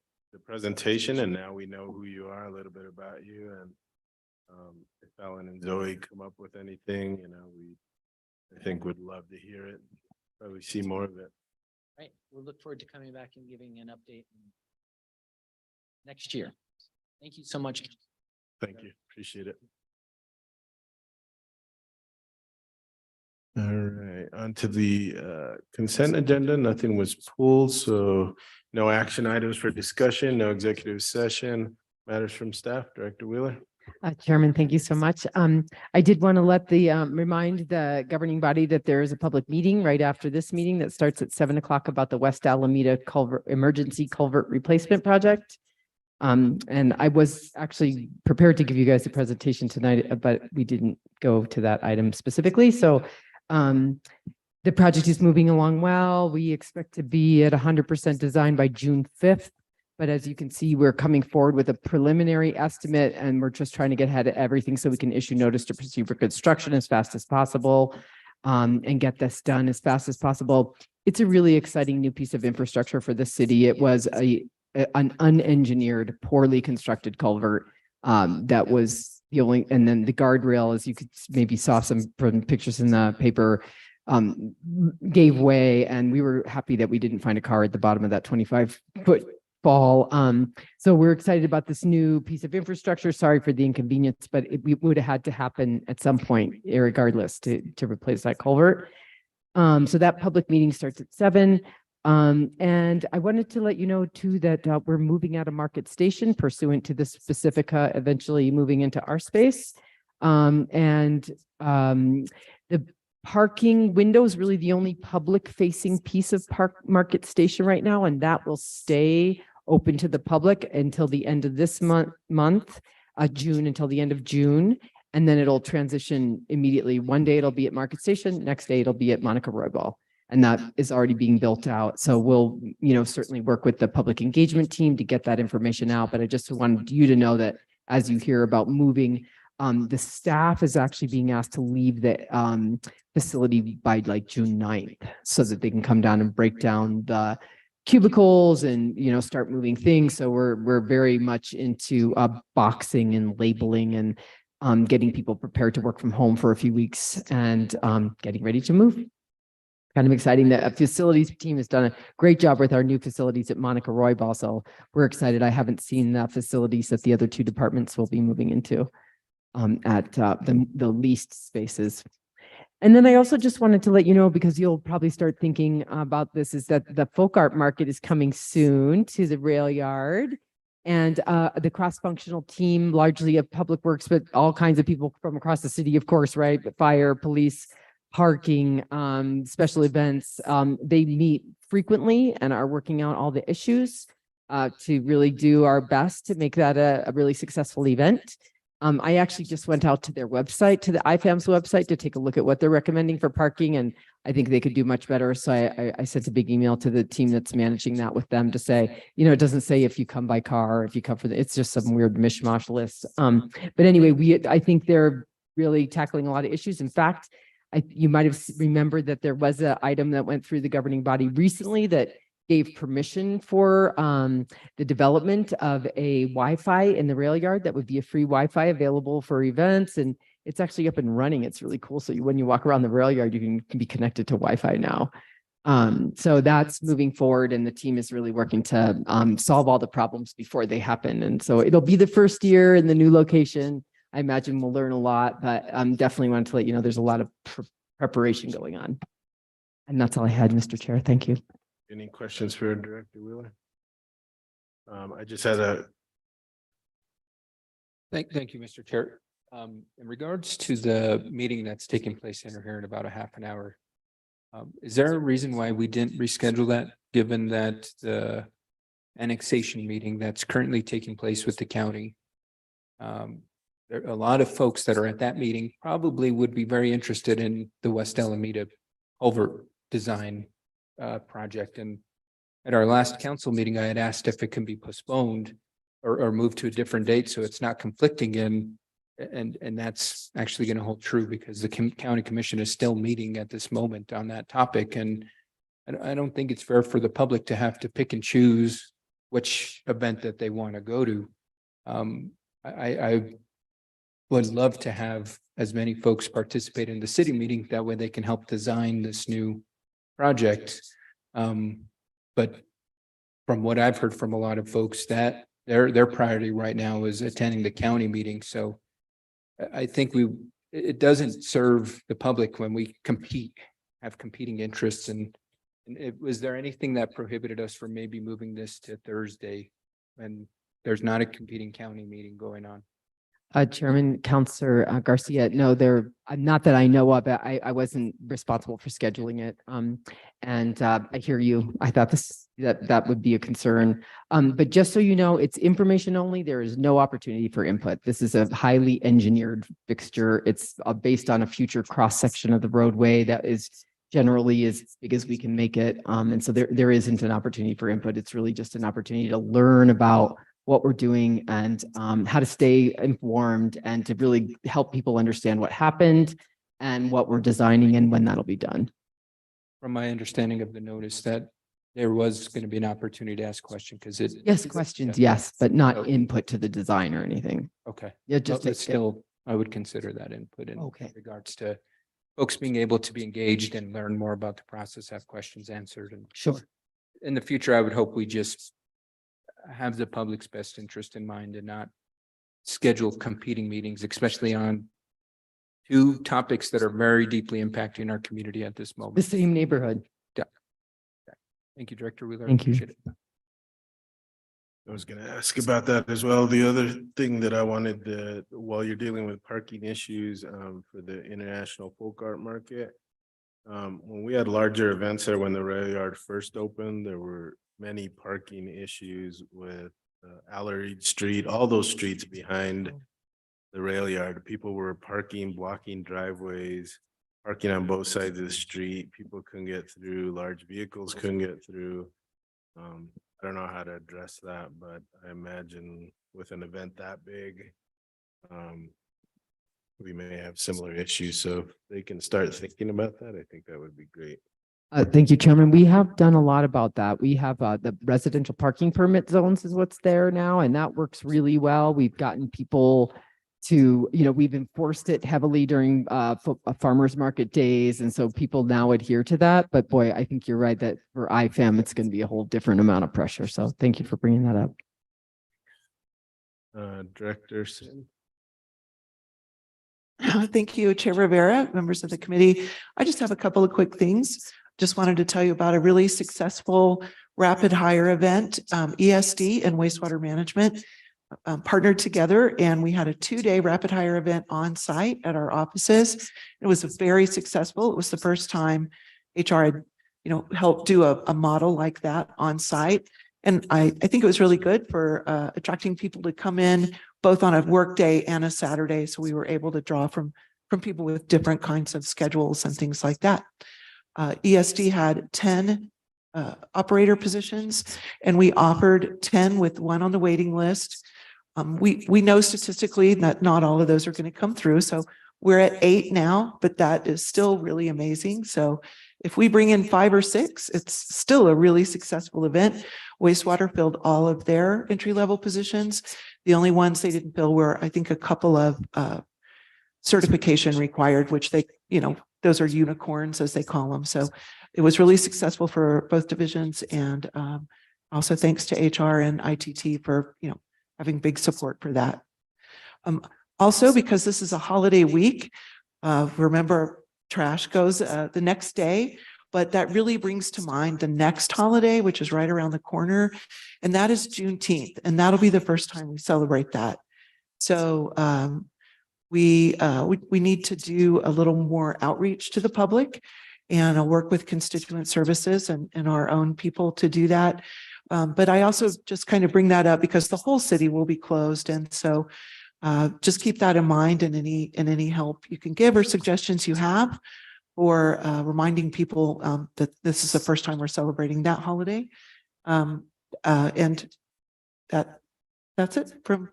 presentation, and now we know who you are, a little bit about you, and if Alan and Zoe come up with anything, I think would love to hear it, probably see more of it.
Right. We'll look forward to coming back and giving an update next year. Thank you so much.
Thank you. Appreciate it. All right, on to the consent agenda. Nothing was pulled, so no action items for discussion, no executive session. Matters from staff, Director Wheeler.
Chairman, thank you so much. I did want to remind the governing body that there is a public meeting right after this meeting that starts at 7 o'clock about the West Alameda emergency culvert replacement project. And I was actually prepared to give you guys a presentation tonight, but we didn't go to that item specifically. So the project is moving along well. We expect to be at 100% design by June 5th. But as you can see, we're coming forward with a preliminary estimate, and we're just trying to get ahead of everything so we can issue notice to proceed for construction as fast as possible, and get this done as fast as possible. It's a really exciting new piece of infrastructure for the city. It was an unengineered, poorly constructed culvert that was the only, and then the guardrail, as you could maybe saw some from pictures in the paper, gave way, and we were happy that we didn't find a car at the bottom of that 25-foot fall. So we're excited about this new piece of infrastructure. Sorry for the inconvenience, but it would have had to happen at some point, regardless, to replace that culvert. So that public meeting starts at 7. And I wanted to let you know too that we're moving out of Market Station pursuant to this Pacifica, eventually moving into our space. The parking window is really the only public facing piece of Market Station right now, and that will stay open to the public until the end of this month, June, until the end of June. And then it'll transition immediately. One day it'll be at Market Station, next day it'll be at Monica Roybal. And that is already being built out. So we'll, certainly work with the public engagement team to get that information out. But I just wanted you to know that as you hear about moving, the staff is actually being asked to leave the facility by like June 9th so that they can come down and break down the cubicles and, start moving things. So we're very much into boxing and labeling and getting people prepared to work from home for a few weeks and getting ready to move. Kind of exciting that a facilities team has done a great job with our new facilities at Monica Roybal. So we're excited. I haven't seen the facilities that the other two departments will be moving into at the leased spaces. And then I also just wanted to let you know, because you'll probably start thinking about this, is that the folk art market is coming soon to the rail yard. And the cross-functional team, largely of Public Works, but all kinds of people from across the city, of course, right? But fire, police, parking, special events, they meet frequently and are working out all the issues to really do our best to make that a really successful event. I actually just went out to their website, to the IFAM's website, to take a look at what they're recommending for parking, and I think they could do much better. So I sent a big email to the team that's managing that with them to say, it doesn't say if you come by car or if you come for it's just some weird mishmash list. But anyway, I think they're really tackling a lot of issues. In fact, you might have remembered that there was an item that went through the governing body recently that gave permission for the development of a Wi-Fi in the rail yard that would be a free Wi-Fi available for events. And it's actually up and running. It's really cool. So when you walk around the rail yard, you can be connected to Wi-Fi now. So that's moving forward, and the team is really working to solve all the problems before they happen. And so it'll be the first year in the new location. I imagine we'll learn a lot, but definitely wanted to let you know there's a lot of preparation going on. And that's all I had, Mr. Chair. Thank you.
Any questions for Director Wheeler? I just had a,
Thank you, Mr. Chair. In regards to the meeting that's taking place in here in about a half an hour, is there a reason why we didn't reschedule that, given that the annexation meeting that's currently taking place with the county? There are a lot of folks that are at that meeting probably would be very interested in the West Alameda culvert design project. And at our last council meeting, I had asked if it can be postponed or moved to a different date so it's not conflicting in. And that's actually going to hold true because the county commission is still meeting at this moment on that topic. And I don't think it's fair for the public to have to pick and choose which event that they want to go to. I would love to have as many folks participate in the city meeting. That way they can help design this new project. But from what I've heard from a lot of folks, that their priority right now is attending the county meeting. So I think it doesn't serve the public when we have competing interests. And was there anything that prohibited us from maybe moving this to Thursday when there's not a competing county meeting going on?
Chairman, Counselor Garcia, no, not that I know of. I wasn't responsible for scheduling it. And I hear you. I thought that would be a concern. But just so you know, it's information only. There is no opportunity for input. This is a highly engineered fixture. It's based on a future cross section of the roadway that is generally as big as we can make it. And so there isn't an opportunity for input. It's really just an opportunity to learn about what we're doing and how to stay informed and to really help people understand what happened and what we're designing and when that'll be done.
From my understanding of the notice, that there was going to be an opportunity to ask questions because it.
Yes, questions, yes, but not input to the design or anything.
Okay.
Yeah,
But still, I would consider that input in
Okay.
regards to folks being able to be engaged and learn more about the process, have questions answered. And
Sure.
in the future, I would hope we just have the public's best interest in mind and not schedule competing meetings, especially on two topics that are very deeply impacting our community at this
The
moment.
same neighborhood.
Thank you, Director Wheeler.
Thank you.
Appreciate it.
I was gonna ask about that as well. The other thing that I wanted to, while you're dealing with parking issues for the International Folk Art Market. When we had larger events there, when the rail yard first opened, there were many parking issues with Allery Street, all those streets behind the rail yard. People were parking, blocking driveways, parking on both sides of the street. People couldn't get through, large vehicles couldn't get through. I don't know how to address that, but I imagine with an event that big, we may have similar issues. So if they can start thinking about that, I think that would be great.
Thank you, Chairman. We have done a lot about that. We have the residential parking permit zones is what's there now, and that works really well. We've gotten people to, we've enforced it heavily during farmers market days. And so people now adhere to that. But boy, I think you're right that for IFAM, it's going to be a whole different amount of pressure. So thank you for bringing that up.
Director Sin.
Thank you, Chair Rivera, members of the committee. I just have a couple of quick things. Just wanted to tell you about a really successful rapid hire event. ESD and wastewater management partnered together, and we had a 2-day rapid hire event on site at our offices. It was very successful. It was the first time HR had, helped do a model like that on site. And I think it was really good for attracting people to come in both on a work day and a Saturday. So we were able to draw from people with different kinds of schedules and things like that. ESD had 10 operator positions, and we offered 10 with 1 on the waiting list. We know statistically that not all of those are going to come through. So We're at 8 now, but that is still really amazing. So if we bring in 5 or 6, it's still a really successful event. Wastewater filled all of their entry-level positions. The only ones they didn't fill were, I think, a couple of certification required, which they, those are unicorns as they call them. So it was really successful for both divisions, and also thanks to HR and ITT for, having big support for that. Also, because this is a holiday week, remember trash goes the next day, but that really brings to mind the next holiday, which is right around the corner, and that is Juneteenth, and that'll be the first time we celebrate that. So we need to do a little more outreach to the public, and I'll work with constituent services and our own people to do that. But I also just kind of bring that up because the whole city will be closed, and so just keep that in mind, and any help you can give or suggestions you have, or reminding people that this is the first time we're celebrating that holiday. And that's it from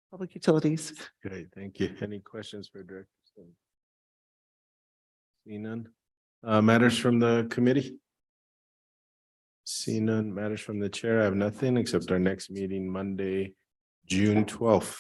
Public Utilities.
Great, thank you. Any questions for Director Stone? See none. Matters from the committee? See none. Matters from the chair? I have nothing except our next meeting Monday, June 12th.